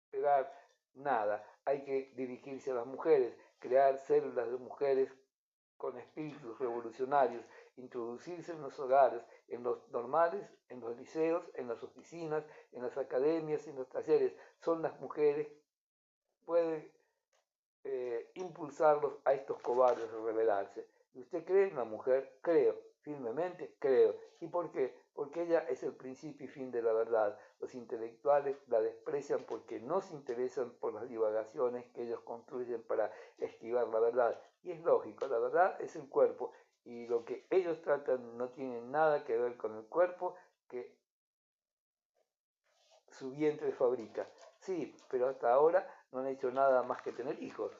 esperar nada. Hay que dirigirse a las mujeres, crear células de mujeres con espíritus revolucionarios, introducirse en los hogares, en los normales, en los liceos, en las oficinas, en las academias, en los talleres. Son las mujeres que pueden impulsarlos a estos cobardes a rebelarse. ¿Y usted cree en la mujer? Creo, firmemente creo. ¿Y por qué? Porque ella es el principio y fin de la verdad. Los intelectuales la desprecian porque no se interesan por las divagaciones que ellos construyen para esquivar la verdad. Y es lógico, la verdad es el cuerpo y lo que ellos tratan no tiene nada que ver con el cuerpo que su vientre fabrica. Sí, pero hasta ahora no han hecho nada más que tener hijos.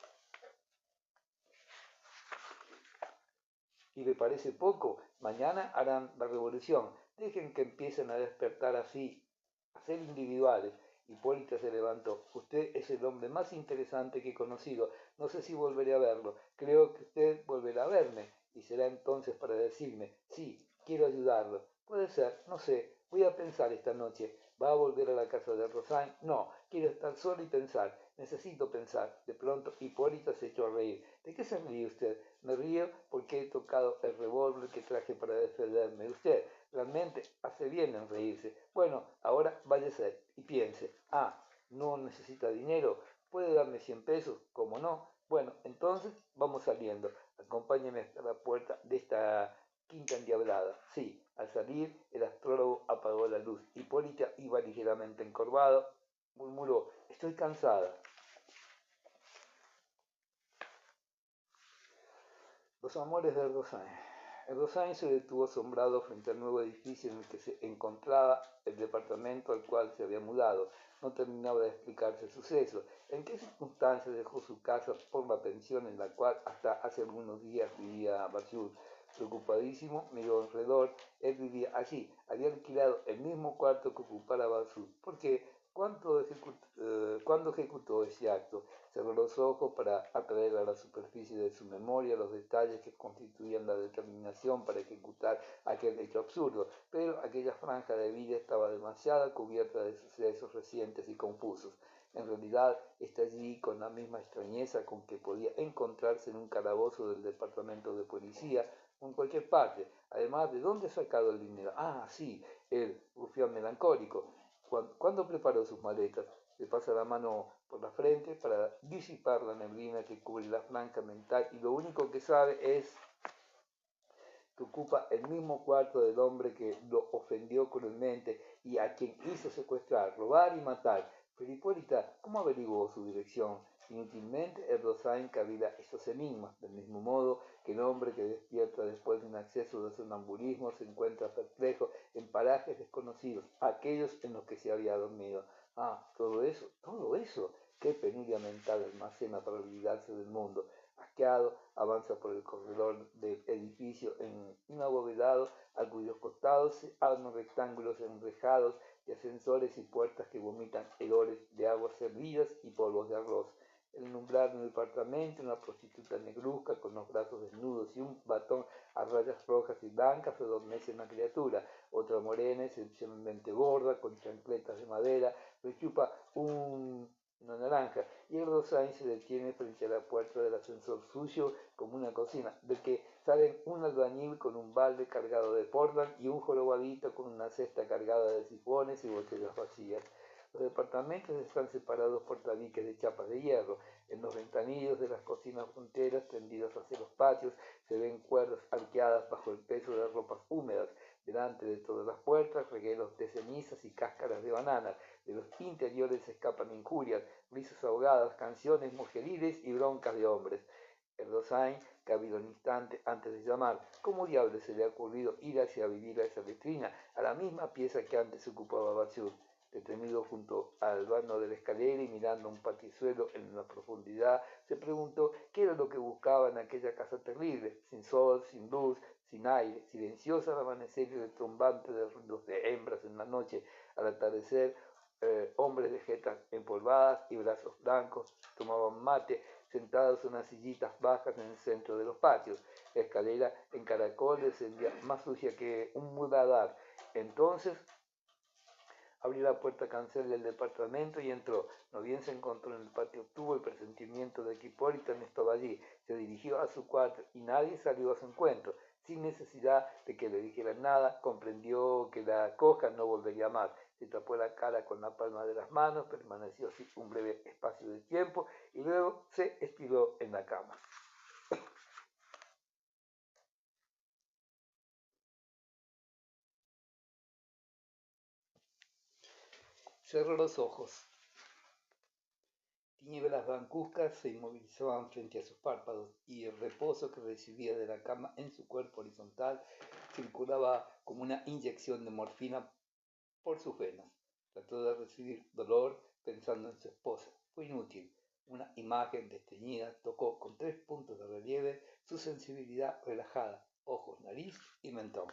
¿Y le parece poco? Mañana harán la revolución. Dejen que empiecen a despertar así, a ser individuales. Hipólita se levantó. Usted es el hombre más interesante que he conocido. No sé si volveré a verlo. Creo que usted volverá a verme. Y será entonces para decirme, sí, quiero ayudarlo. Puede ser, no sé. Voy a pensar esta noche. ¿Va a volver a la casa de Rosain? No, quiero estar solo y pensar. Necesito pensar. De pronto Hipólita se echó a reír. ¿De qué se ríe usted? Me río porque he tocado el revólver que traje para defenderme de usted. Realmente hace bien en reírse. Bueno, ahora váyase y piense. Ah, ¿no necesita dinero? ¿Puede darme 100 pesos? ¿Cómo no? Bueno, entonces vamos saliendo. Acompáñeme hasta la puerta de esta quinta endiablada. Sí, al salir el astrólogo apagó la luz. Hipólita iba ligeramente encorvado. Murmuró, estoy cansada. Los amores de Rosain. Rosain se detuvo asombrado frente al nuevo edificio en el que se encontraba el departamento al cual se había mudado. No terminaba de explicarse el suceso. ¿En qué circunstancias dejó su casa por la pensión en la cual hasta hace algunos días vivía Bachur? Preocupadísimo, miró alrededor. Él vivía allí. Había alquilado el mismo cuarto que ocupara Bachur. ¿Por qué? ¿Cuándo ejecutó ese acto? Cerró los ojos para atraer a la superficie de su memoria los detalles que constituían la determinación para ejecutar aquel hecho absurdo, pero aquella franja de vida estaba demasiado cubierta de sucesos recientes y confusos. En realidad está allí con la misma extrañeza con que podía encontrarse en un calabozo del departamento de policía o en cualquier parte. Además, ¿de dónde ha sacado el dinero? Ah, sí, el rufián melancólico. ¿Cuándo preparó sus maletas? Se pasa la mano por la frente para disipar la neblina que cubre la franja mental y lo único que sabe es que ocupa el mismo cuarto del hombre que lo ofendió cruelmente y a quien hizo secuestrar, robar y matar. Pero Hipólita, ¿cómo averiguó su dirección? Inútilmente Erdosain cabila esos enigmas, del mismo modo que el hombre que despierta después de un acceso de sonambulismo se encuentra perplejo en parajes desconocidos, aquellos en los que se había dormido. Ah, todo eso, qué penuria mental almacena para olvidarse del mundo. Asqueado, avanza por el corredor del edificio en un abovedado a cuyos costados se arman rectángulos enrejados de ascensores y puertas que vomitan hedores de aguas hervidas y polvos de arroz. El umbral de un departamento, una prostituta negruzca con los brazos desnudos y un batón a rayas rojas y blancas adormece una criatura. Otra morena, excepcionalmente gorda, con chancletas de madera, rechupa una naranja, y el Rosain se detiene frente a la puerta del ascensor suyo como una cocina, del que salen un albañil con un balde cargado de Portland y un jorobadito con una cesta cargada de sifones y botellas vacías. Los departamentos están separados por tabiques de chapas de hierro. En los ventanillos de las cocinas fronteras tendidas hacia los patios se ven cuerdas arqueadas bajo el peso de ropas húmedas. Delante de todas las puertas, regueros de cenizas y cáscaras de banana. De los interiores escapan injurias, risas ahogadas, canciones mujeriles y broncas de hombres. Erdosain caviló un instante antes de llamar. ¿Cómo diablos se le ha ocurrido ir hacia vivir a esa letrina, a la misma pieza que antes ocupaba Batsur? Detenido junto al vano de la escalera y mirando un patizuelo en la profundidad, se preguntó qué era lo que buscaba en aquella casa terrible, sin sol, sin luz, sin aire, silenciosa al amanecer y retumbante de ruidos de hembras en la noche. Al atardecer, hombres de jetas empolvadas y brazos blancos tomaban mate sentados en unas sillitas bajas en el centro de los patios. La escalera en caracol descendía más sucia que un muladar. Entonces abrió la puerta cancel del departamento y entró. No bien se encontró en el patio, tuvo el presentimiento de que Hipólito no estaba allí. Se dirigió a su cuarto y nadie salió a su encuentro. Sin necesidad de que le dijeran nada, comprendió que la coja no volvería más. Se tapó la cara con la palma de las manos, permaneció así un breve espacio de tiempo y luego se estiró en la cama. Cerró los ojos. Tinieblas blancuzcas se inmovilizaban frente a sus párpados y el reposo que recibía de la cama en su cuerpo horizontal circulaba como una inyección de morfina por sus venas. Trató de recibir dolor pensando en su esposa. Fue inútil. Una imagen desteñida tocó con 3 puntos de relieve su sensibilidad relajada, ojos, nariz y mentón.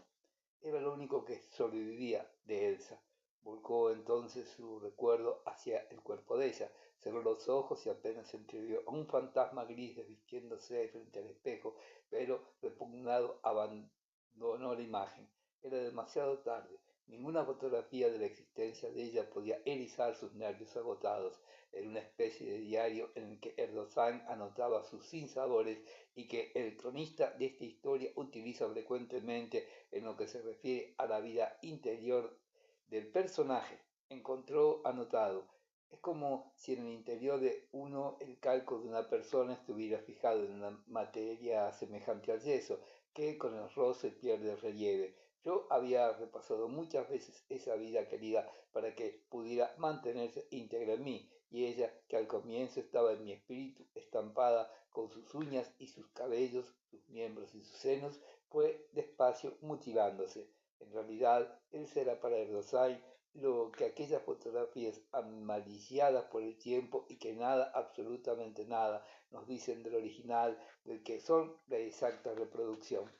Era lo único que sobrevivía de Elsa. Volcó entonces su recuerdo hacia el cuerpo de ella, cerró los ojos y apenas entrevió a un fantasma gris desvistiéndose frente al espejo, pero repugnado abandonó la imagen. Era demasiado tarde. Ninguna fotografía de la existencia de ella podía erizar sus nervios agotados. Era una especie de diario en el que Erdogan anotaba sus sinsabores y que el cronista de esta historia utiliza frecuentemente en lo que se refiere a la vida interior del personaje. Encontró anotado. Es como si en el interior de uno el calco de una persona estuviera fijado en una materia semejante al yeso, que con el roce pierde relieve. Yo había repasado muchas veces esa vida querida para que pudiera mantenerse íntegra en mí, y ella, que al comienzo estaba en mi espíritu estampada con sus uñas y sus cabellos, sus miembros y sus senos, fue despacio mutilándose. En realidad, él será para Erdosain lo que aquellas fotografías amariciadas por el tiempo y que nada, absolutamente nada, nos dicen del original, del que son la exacta reproducción.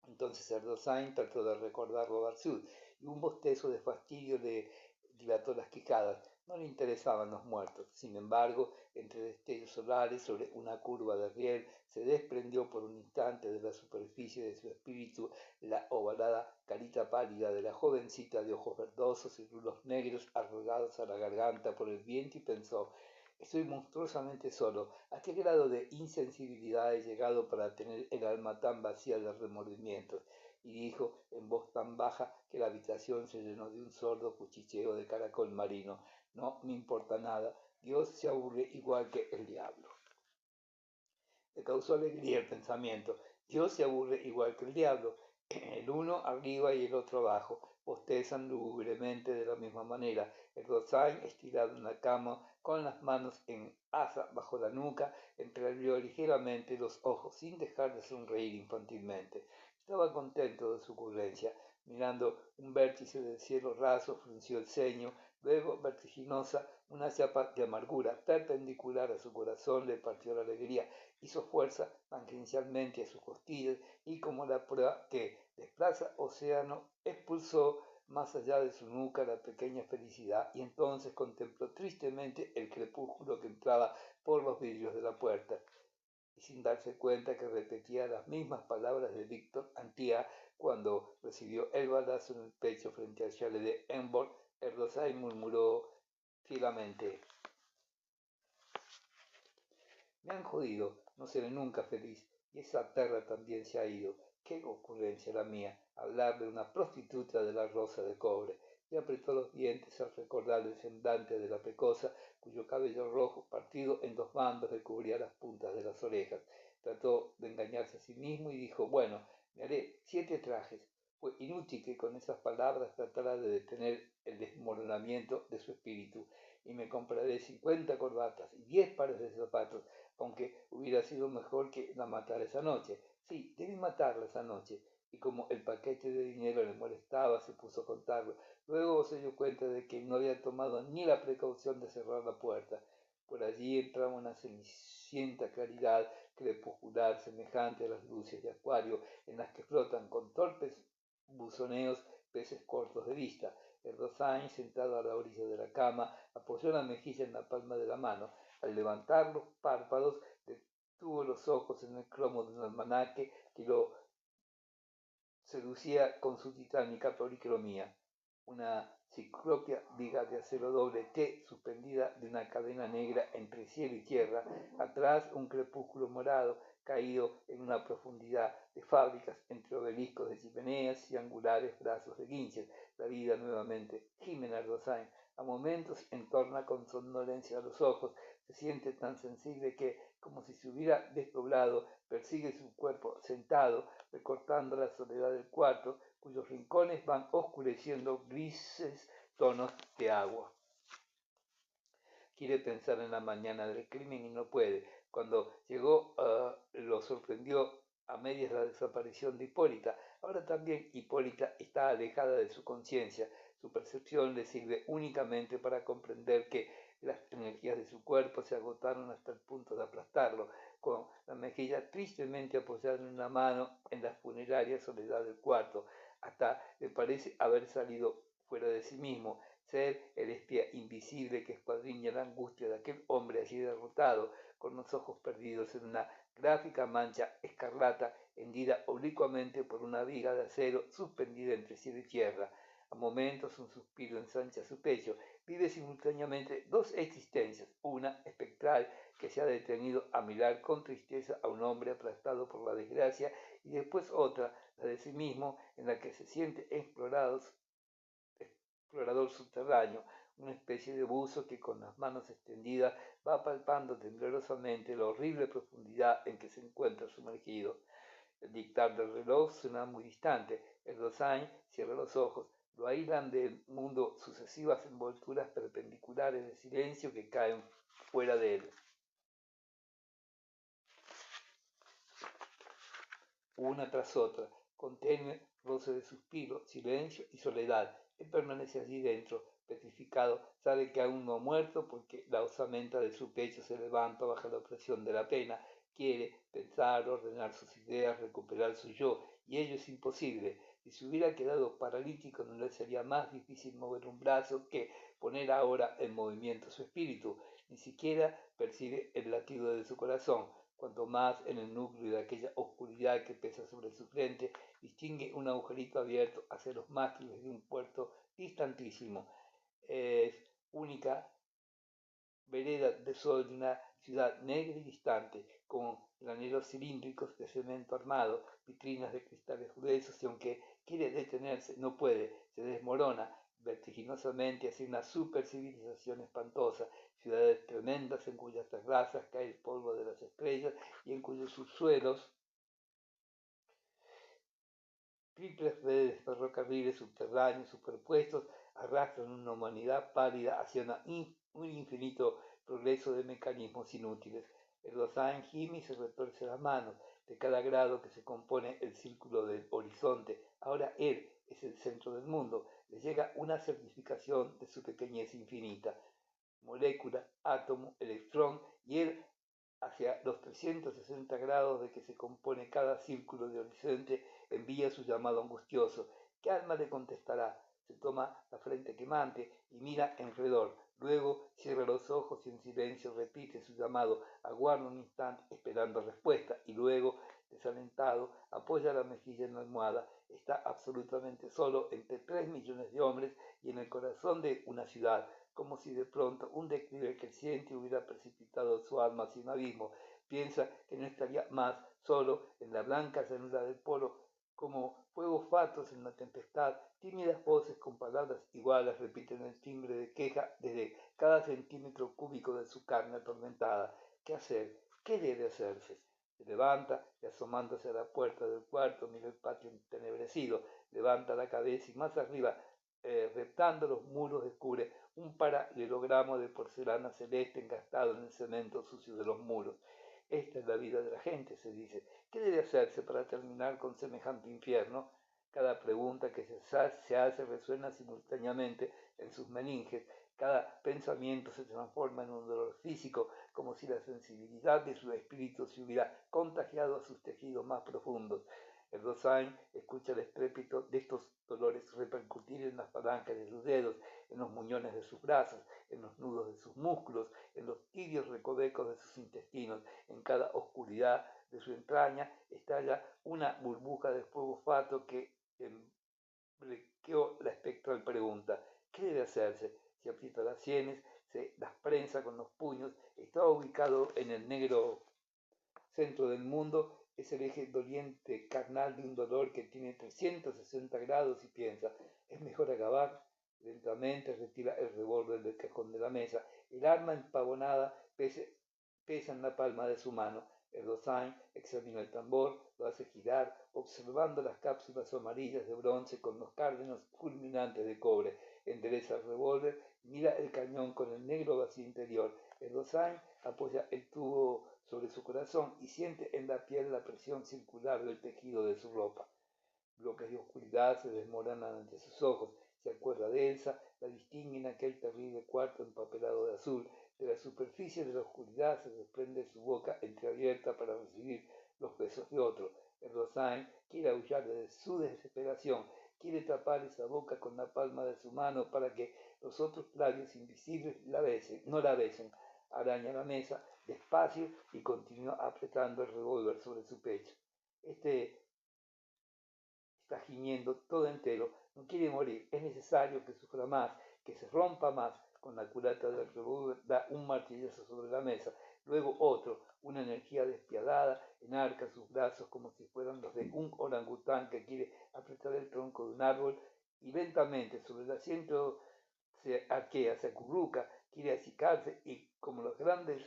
Entonces Erdosain trató de recordarlo a Barsud y un bostezo de fastidio le dilató las quijadas. No le interesaban los muertos. Sin embargo, entre destellos solares sobre una curva de riel se desprendió por un instante de la superficie de su espíritu la ovalada carita pálida de la jovencita de ojos verdosos y rulos negros arrugados a la garganta por el viento y pensó: estoy monstruosamente solo. ¿A qué grado de insensibilidad he llegado para tener el alma tan vacía de remordimientos? Y dijo en voz tan baja que la habitación se llenó de un sordo cuchicheo de caracol marino: no me importa nada, Dios se aburre igual que el diablo. Le causó alegría el pensamiento: Dios se aburre igual que el diablo. el uno arriba y el otro abajo, bostezan lúgubremente de la misma manera. El Rosain, estirado en la cama, con las manos en asa bajo la nuca, entreabrió ligeramente los ojos, sin dejar de sonreír infantilmente. Estaba contento de su ocurrencia. Mirando un vértice del cielo raso, frunció el ceño, luego, vertiginosa, una chapa de amargura perpendicular a su corazón le partió la alegría, hizo fuerza tangencialmente a sus costillas y como la prueba que desplaza océano, expulsó más allá de su nuca la pequeña felicidad y entonces contempló tristemente el crepúsculo que entraba por los vidrios de la puerta y sin darse cuenta que repetía las mismas palabras de Víctor Antía cuando recibió el balazo en el pecho frente al chalet de Embord, Erdosay murmuró ciegamente: me han jodido, no seré nunca feliz, y esa perra también se ha ido. Qué ocurrencia la mía, hablar de una prostituta de la Rosa de Cobre. Y apretó los dientes al recordar el semblante de la pecosa, cuyo cabello rojo, partido en dos bandos, le cubría las puntas de las orejas. Trató de engañarse a sí mismo y dijo: bueno, me haré 7 trajes. Fue inútil que con esas palabras tratara de detener el desmoronamiento de su espíritu. Y me compraré 50 corbatas y 10 pares de zapatos, aunque hubiera sido mejor que la matara esa noche. Sí, debí matarla esa noche. Y como el paquete de dinero le molestaba, se puso a contarlo. Luego se dio cuenta de que no había tomado ni la precaución de cerrar la puerta. Por allí entraba una cenicienta claridad crepuscular semejante a las luces de acuario en las que flotan con torpes buzoneos peces cortos de vista. El Rosain, sentado a la orilla de la cama, apoyó la mejilla en la palma de la mano. Al levantar los párpados, detuvo los ojos en el cromo de un almanaque que lo seducía con su titánica policromía. Una ciclopia viga de acero doble T suspendida de una cadena negra entre cielo y tierra, atrás un crepúsculo morado caído en una profundidad de fábricas entre obeliscos de chimeneas y angulares brazos de guinches. La vida nuevamente gime en Ardosán. A momentos entorna con somnolencia los ojos, se siente tan sensible que, como si se hubiera desdoblado, persigue su cuerpo sentado, recortando la soledad del cuarto, cuyos rincones van oscureciendo grises tonos de agua. Quiere pensar en la mañana del crimen y no puede. Cuando llegó, lo sorprendió a medias la desaparición de Hipólita. Ahora también Hipólita está alejada de su conciencia. Su percepción le sirve únicamente para comprender que las energías de su cuerpo se agotaron hasta el punto de aplastarlo, con la mejilla tristemente apoyada en una mano en la funeraria soledad del cuarto. Hasta le parece haber salido fuera de sí mismo, ser el espía invisible que escuadrilla la angustia de aquel hombre allí derrotado, con los ojos perdidos en una gráfica mancha escarlata hendida oblicuamente por una viga de acero suspendida entre cielo y tierra. A momentos un suspiro ensancha su pecho. Vive simultáneamente 2 existencias, una espectral que se ha detenido a mirar con tristeza a un hombre aplastado por la desgracia, y después otra, la de sí mismo, en la que se siente explorador subterráneo, una especie de buzo que con las manos extendidas va palpando temblorosamente la horrible profundidad en que se encuentra sumergido. El dictar del reloj suena muy distante. El Rosain cierra los ojos. Lo aíslan del mundo sucesivas envolturas perpendiculares de silencio que caen fuera de él. Una tras otra, con tenue roce de suspiro, silencio y soledad. Él permanece allí dentro, petrificado, sabe que aún no ha muerto porque la osamenta de su pecho se levanta bajo la opresión de la pena. Quiere pensar, ordenar sus ideas, recuperar su yo, y ello es imposible. Si se hubiera quedado paralítico no le sería más difícil mover un brazo que poner ahora en movimiento su espíritu. Ni siquiera percibe el latido de su corazón. Cuanto más en el núcleo de aquella oscuridad que pesa sobre su frente, distingue un agujerito abierto hacia los mástiles de un puerto distantísimo. Es única vereda de sol de una ciudad negra y distante, con graneros cilíndricos de cemento armado, vitrinas de cristales gruesos, y aunque quiere detenerse, no puede, se desmorona vertiginosamente hacia una supercivilización espantosa, ciudades tremendas en cuyas terrazas cae el polvo de las estrellas y en cuyos subsuelos Triples redes de ferrocarriles subterráneos superpuestos arrastran una humanidad pálida hacia un infinito progreso de mecanismos inútiles. El Rosain gime y se retorce las manos. De cada grado que se compone el círculo del horizonte, ahora él es el centro del mundo. Le llega una certificación de su pequeñez infinita. Molécula, átomo, electrón, y él hacia los 360 grados de que se compone cada círculo de horizonte, envía su llamado angustioso. ¿Qué alma le contestará? Se toma la frente quemante y mira alrededor. Luego cierra los ojos y en silencio repite su llamado. Aguarda un instante esperando respuesta y luego, desalentado, apoya la mejilla en la almohada. Está absolutamente solo entre 3 millones de hombres y en el corazón de una ciudad, como si de pronto un declive creciente hubiera precipitado su alma hacia un abismo. Piensa que no estaría más solo en la blanca llanura del polo, como fuegos fatos en la tempestad. Tímidas voces con palabras iguales repiten el timbre de queja desde cada centímetro cúbico de su carne atormentada. ¿Qué hacer? ¿Qué debe hacerse? Se levanta y asomándose a la puerta del cuarto mira el patio entenebrecido, levanta la cabeza y más arriba, reptando los muros, descubre un paralelogramo de porcelana celeste encastado en el cemento sucio de los muros. Esta es la vida de la gente, se dice. ¿Qué debe hacerse para terminar con semejante infierno? Cada pregunta que se hace resuena simultáneamente en sus meninges. Cada pensamiento se transforma en un dolor físico, como si la sensibilidad de su espíritu se hubiera contagiado a sus tejidos más profundos. El Rosain escucha el estrépito de estos dolores repercutir en las palancas de sus dedos, en los muñones de sus brazos, en los nudos de sus músculos, en los tibios recovecos de sus intestinos. En cada oscuridad de su entraña estalla una burbuja de fuego fato que emblequeó la espectral pregunta. ¿Qué debe hacerse? Se aprieta las sienes, se las prensa con los puños. Está ubicado en el negro centro del mundo, es el eje doliente carnal de un dolor que tiene 360 grados y piensa, es mejor acabar. Lentamente retira el revólver del cajón de la mesa. El arma empavonada pesa en la palma de su mano. El Rosain examina el tambor, lo hace girar, observando las cápsulas amarillas de bronce con los cárdenos fulminantes de cobre. Endereza el revólver, mira el cañón con el negro vacío interior. El Rosain apoya el tubo sobre su corazón y siente en la piel la presión circular del tejido de su ropa. Bloques de oscuridad se desmoronan ante sus ojos. Se acuerda de Elsa, la distingue en aquel terrible cuarto empapelado de azul. De la superficie de la oscuridad se desprende su boca entreabierta para recibir los besos de otro. El Rosain quiere aullar de su desesperación, quiere tapar esa boca con la palma de su mano para que los otros labios invisibles no la besen. Araña la mesa despacio y continúa apretando el revólver sobre su pecho. Está gimiendo todo entero, no quiere morir, es necesario que sufra más, que se rompa más. Con la culata del revólver da un martillazo sobre la mesa, luego otro, una energía despiadada enarca sus brazos como si fueran los de un orangután que quiere apretar el tronco de un árbol y lentamente sobre el asiento se arquea, se acurruca, quiere achicarse y como las grandes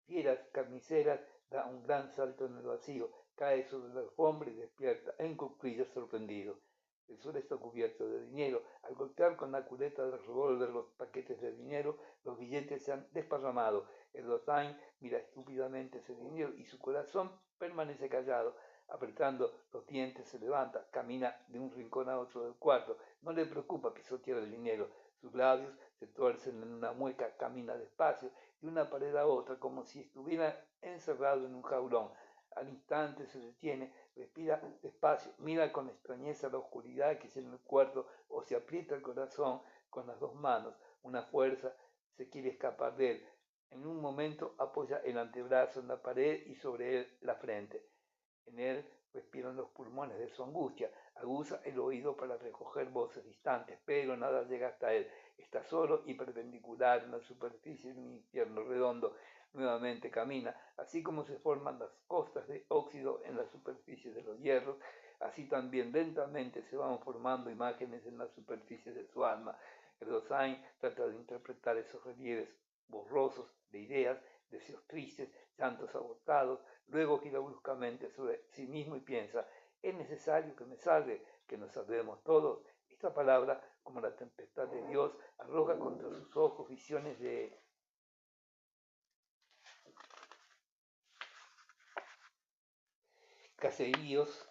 fieras carniceras da un gran salto en el vacío, cae sobre la alfombra y despierta en cuclillas sorprendido. El suelo está cubierto de dinero. Al golpear con la culeta del revólver los paquetes de dinero, los billetes se han desparramado. El Rosain mira estúpidamente ese dinero y su corazón permanece callado. Apretando los dientes se levanta, camina de un rincón a otro del cuarto. No le preocupa pisotear el dinero. Sus labios se tuercen en una mueca, camina despacio de una pared a otra como si estuviera encerrado en un jaulón. Al instante se detiene, respira despacio, mira con extrañeza la oscuridad que llena el cuarto o se aprieta el corazón con las dos manos. Una fuerza se quiere escapar de él. En un momento apoya el antebrazo en la pared y sobre él la frente. En él respiran los pulmones de su angustia, aguza el oído para recoger voces distantes, pero nada llega hasta él. Está solo y perpendicular en la superficie de un infierno redondo. Nuevamente camina, así como se forman las costas de óxido en la superficie de los hierros, así también lentamente se van formando imágenes en la superficie de su alma. El Rosain trata de interpretar esos relieves borrosos de ideas, deseos tristes, llantos abortados. Luego gira bruscamente sobre sí mismo y piensa, es necesario que me salve, que nos salvemos todos. Esta palabra, como la tempestad de Dios, arroja contra sus ojos visiones de caseríos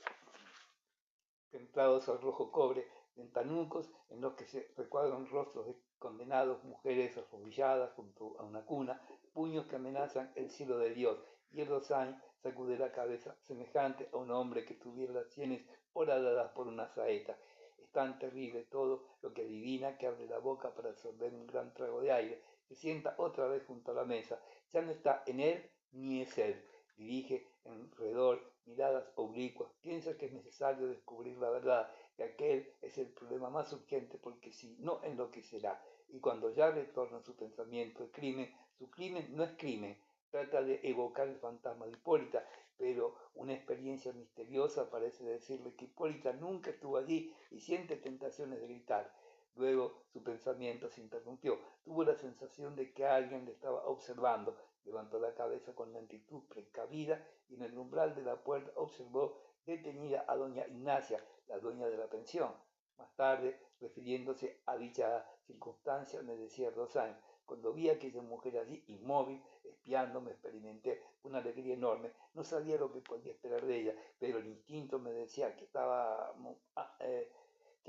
templados al rojo cobre, ventanucos en los que se recuadran rostros de condenados, mujeres arrodilladas junto a una cuna, puños que amenazan el cielo de Dios, y el Rosain sacude la cabeza semejante a un hombre que tuviera las sienes horadadas por una saeta. Es tan terrible todo lo que adivina que abre la boca para absorber un gran trago de aire, se sienta otra vez junto a la mesa, ya no está en él ni es él, dirige alrededor miradas oblicuas, piensa que es necesario descubrir la verdad, que aquel es el problema más urgente porque si no enloquecerá, y cuando ya retorna su pensamiento el crimen, su crimen no es crimen, trata de evocar el fantasma de Hipólita, pero una experiencia misteriosa parece decirle que Hipólita nunca estuvo allí y siente tentaciones de gritar. Luego su pensamiento se interrumpió. Tuvo la sensación de que alguien le estaba observando. Levantó la cabeza con lentitud precavida y en el umbral de la puerta observó detenida a doña Ignacia, la dueña de la pensión. Más tarde, refiriéndose a dicha circunstancia, me decía Rosain, cuando vi a aquella mujer allí inmóvil, espiándome, experimenté una alegría enorme. No sabía lo que podía esperar de ella, pero el instinto me decía que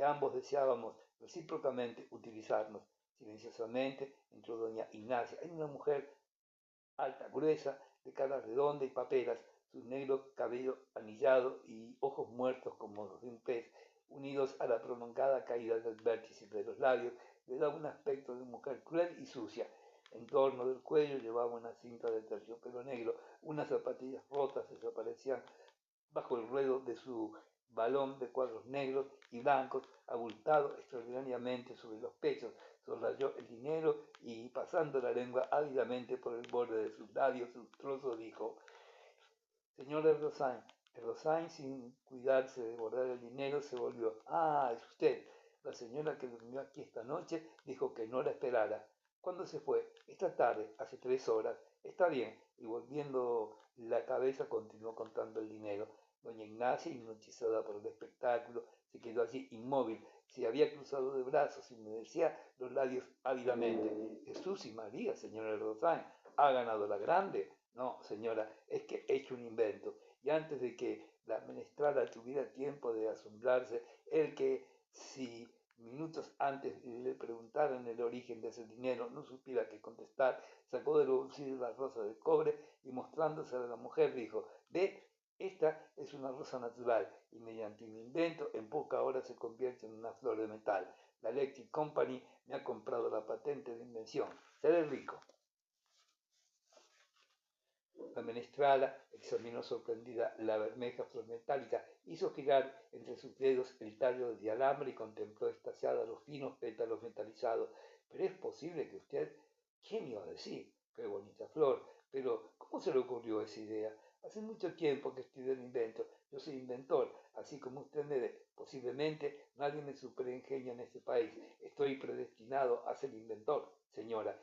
ambos deseábamos recíprocamente utilizarnos. Silenciosamente entró doña Ignacia. Era una mujer alta, gruesa, de cara redonda y paperas, su negro cabello anillado y ojos muertos como los de un pez, unidos a la prolongada caída del vértice de los labios, le daba un aspecto de mujer cruel y sucia. En torno del cuello llevaba una cinta de terciopelo negro, unas zapatillas rotas desaparecían bajo el ruedo de su balón de cuadros negros y blancos, abultado extraordinariamente sobre los pechos, soslayó el dinero y, pasando la lengua ávidamente por el borde de sus labios lustrosos, dijo: Señor Erdosain, sin cuidarse de guardar el dinero, se volvió. Ah, es usted. La señora que durmió aquí esta noche dijo que no la esperara. ¿Cuándo se fue? Esta tarde, hace 3 horas. Está bien. Y volviendo la cabeza continuó contando el dinero. Doña Ignacia, hipnotizada por el espectáculo, se quedó allí inmóvil. Se había cruzado de brazos y me decía los labios ávidamente: Jesús y María, señora Erdosain, ¿ha ganado la grande? No, señora, es que he hecho un invento. Y antes de que la menestrala tuviera tiempo de asombrarse, el que, si minutos antes le preguntaran el origen de ese dinero, no supiera qué contestar, sacó del bolsillo la rosa de cobre y mostrándosela a la mujer dijo: Ve, esta es una rosa natural y mediante mi invento en poca hora se convierte en una flor de metal. La Electric Company me ha comprado la patente de invención. Seré rico. La menestrala examinó sorprendida la bermeja flor metálica, hizo girar entre sus dedos el tallo de alambre y contempló extasiada los finos pétalos metalizados. Pero es posible que usted... ¿Quién iba a decir? Qué bonita flor. Pero, ¿cómo se le ocurrió esa idea? Hace mucho tiempo que estudié el invento. Yo soy inventor, así como usted me ve. Posiblemente nadie me superingenio en este país. Estoy predestinado a ser inventor, señora.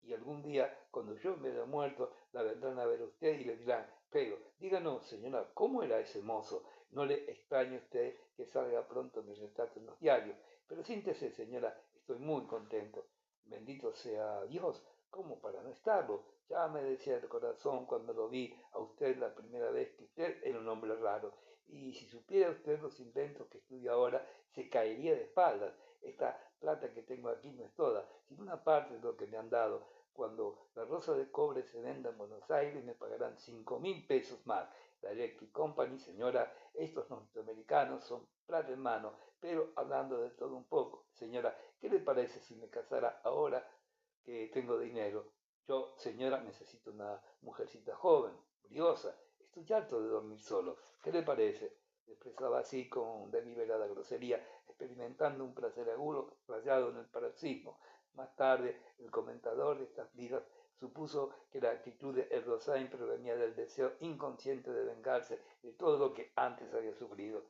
Y algún día, cuando yo me haya muerto, la vendrán a ver a usted y le dirán: pero, díganos, señora, ¿cómo era ese mozo? No le extrañe a usted que salga pronto mi retrato en los diarios. Pero siéntese, señora, estoy muy contento. Bendito sea Dios, ¿cómo para no estarlo? Ya me decía el corazón cuando lo vi a usted la primera vez que usted era un hombre raro. Y si supiera usted los inventos que estudia ahora, se caería de espaldas. Esta plata que tengo aquí no es toda, sino una parte de lo que me han dado. Cuando la rosa de cobre se venda en Buenos Aires me pagarán 5.000 pesos más. La Electric Company, señora, estos norteamericanos son plata en mano. Pero hablando de todo un poco, señora, ¿qué le parece si me casara ahora que tengo dinero? Yo, señora, necesito una mujercita joven, briosa. Estoy harto de dormir solo. ¿Qué le parece? Expresaba así con deliberada grosería, experimentando un placer agudo rayado en el paroxismo. Más tarde, el comentador de estas vidas supuso que la actitud de Erdosain provenía del deseo inconsciente de vengarse de todo lo que antes había sufrido.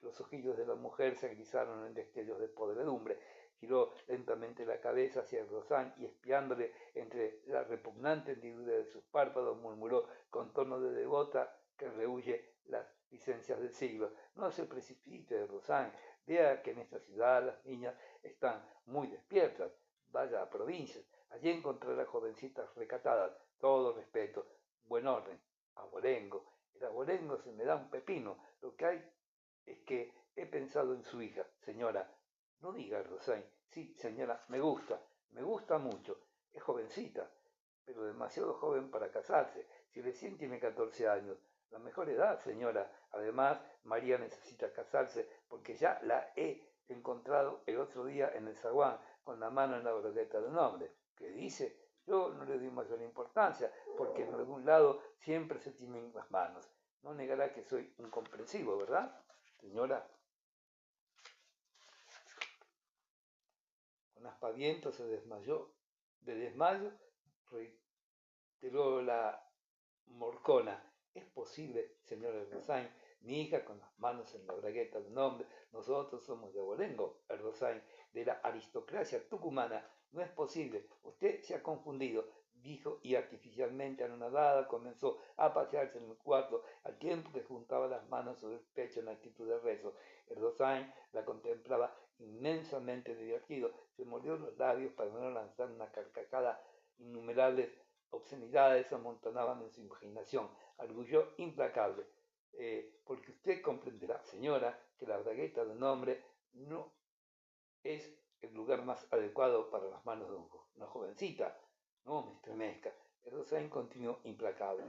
Los ojillos de la mujer se agrizaron en destellos de podredumbre. Giró lentamente la cabeza hacia Erdosain y, espiándole entre la repugnante hendidura de sus párpados, murmuró con tono de devota que rehuye las reticencias del siglo. No se precipite, Rosángel. Vea que en esta ciudad las niñas están muy despiertas. Vaya a provincias. Allí encontrará jovencitas recatadas, todo respeto, buen orden, abolengo. El abolengo se me da un pepino. Lo que hay es que he pensado en su hija, señora. No diga, Rosain. Sí, señora, me gusta mucho. Es jovencita, pero demasiado joven para casarse. Si recién tiene 14 años, la mejor edad, señora. Además, María necesita casarse porque ya la he encontrado el otro día en el zaguán con la mano en la bragueta de un hombre. ¿Qué dice? Yo no le doy mayor importancia porque en algún lado siempre se tienen las manos. No negará que soy incomprensivo, ¿verdad, señora? Con aspavientos se desmayó. De desmayo reiteró la morcona. ¿Es posible, señora Rosain? Mi hija con las manos en la bragueta de un hombre. Nosotros somos de Abolengo, el Rosain, de la aristocracia tucumana. No es posible. Usted se ha confundido, dijo, y artificialmente anonadada comenzó a pasearse en el cuarto al tiempo que juntaba las manos sobre el pecho en actitud de rezo. El Rosain la contemplaba inmensamente divertido. Se mordió los labios para no lanzar una carcajada. Innumerables obscenidades amontonaban en su imaginación, arguyó implacable, porque usted comprenderá, señora, que la bragueta de un hombre no es el lugar más adecuado para las manos de una jovencita. No me estremezca. El Rosain continuó implacable.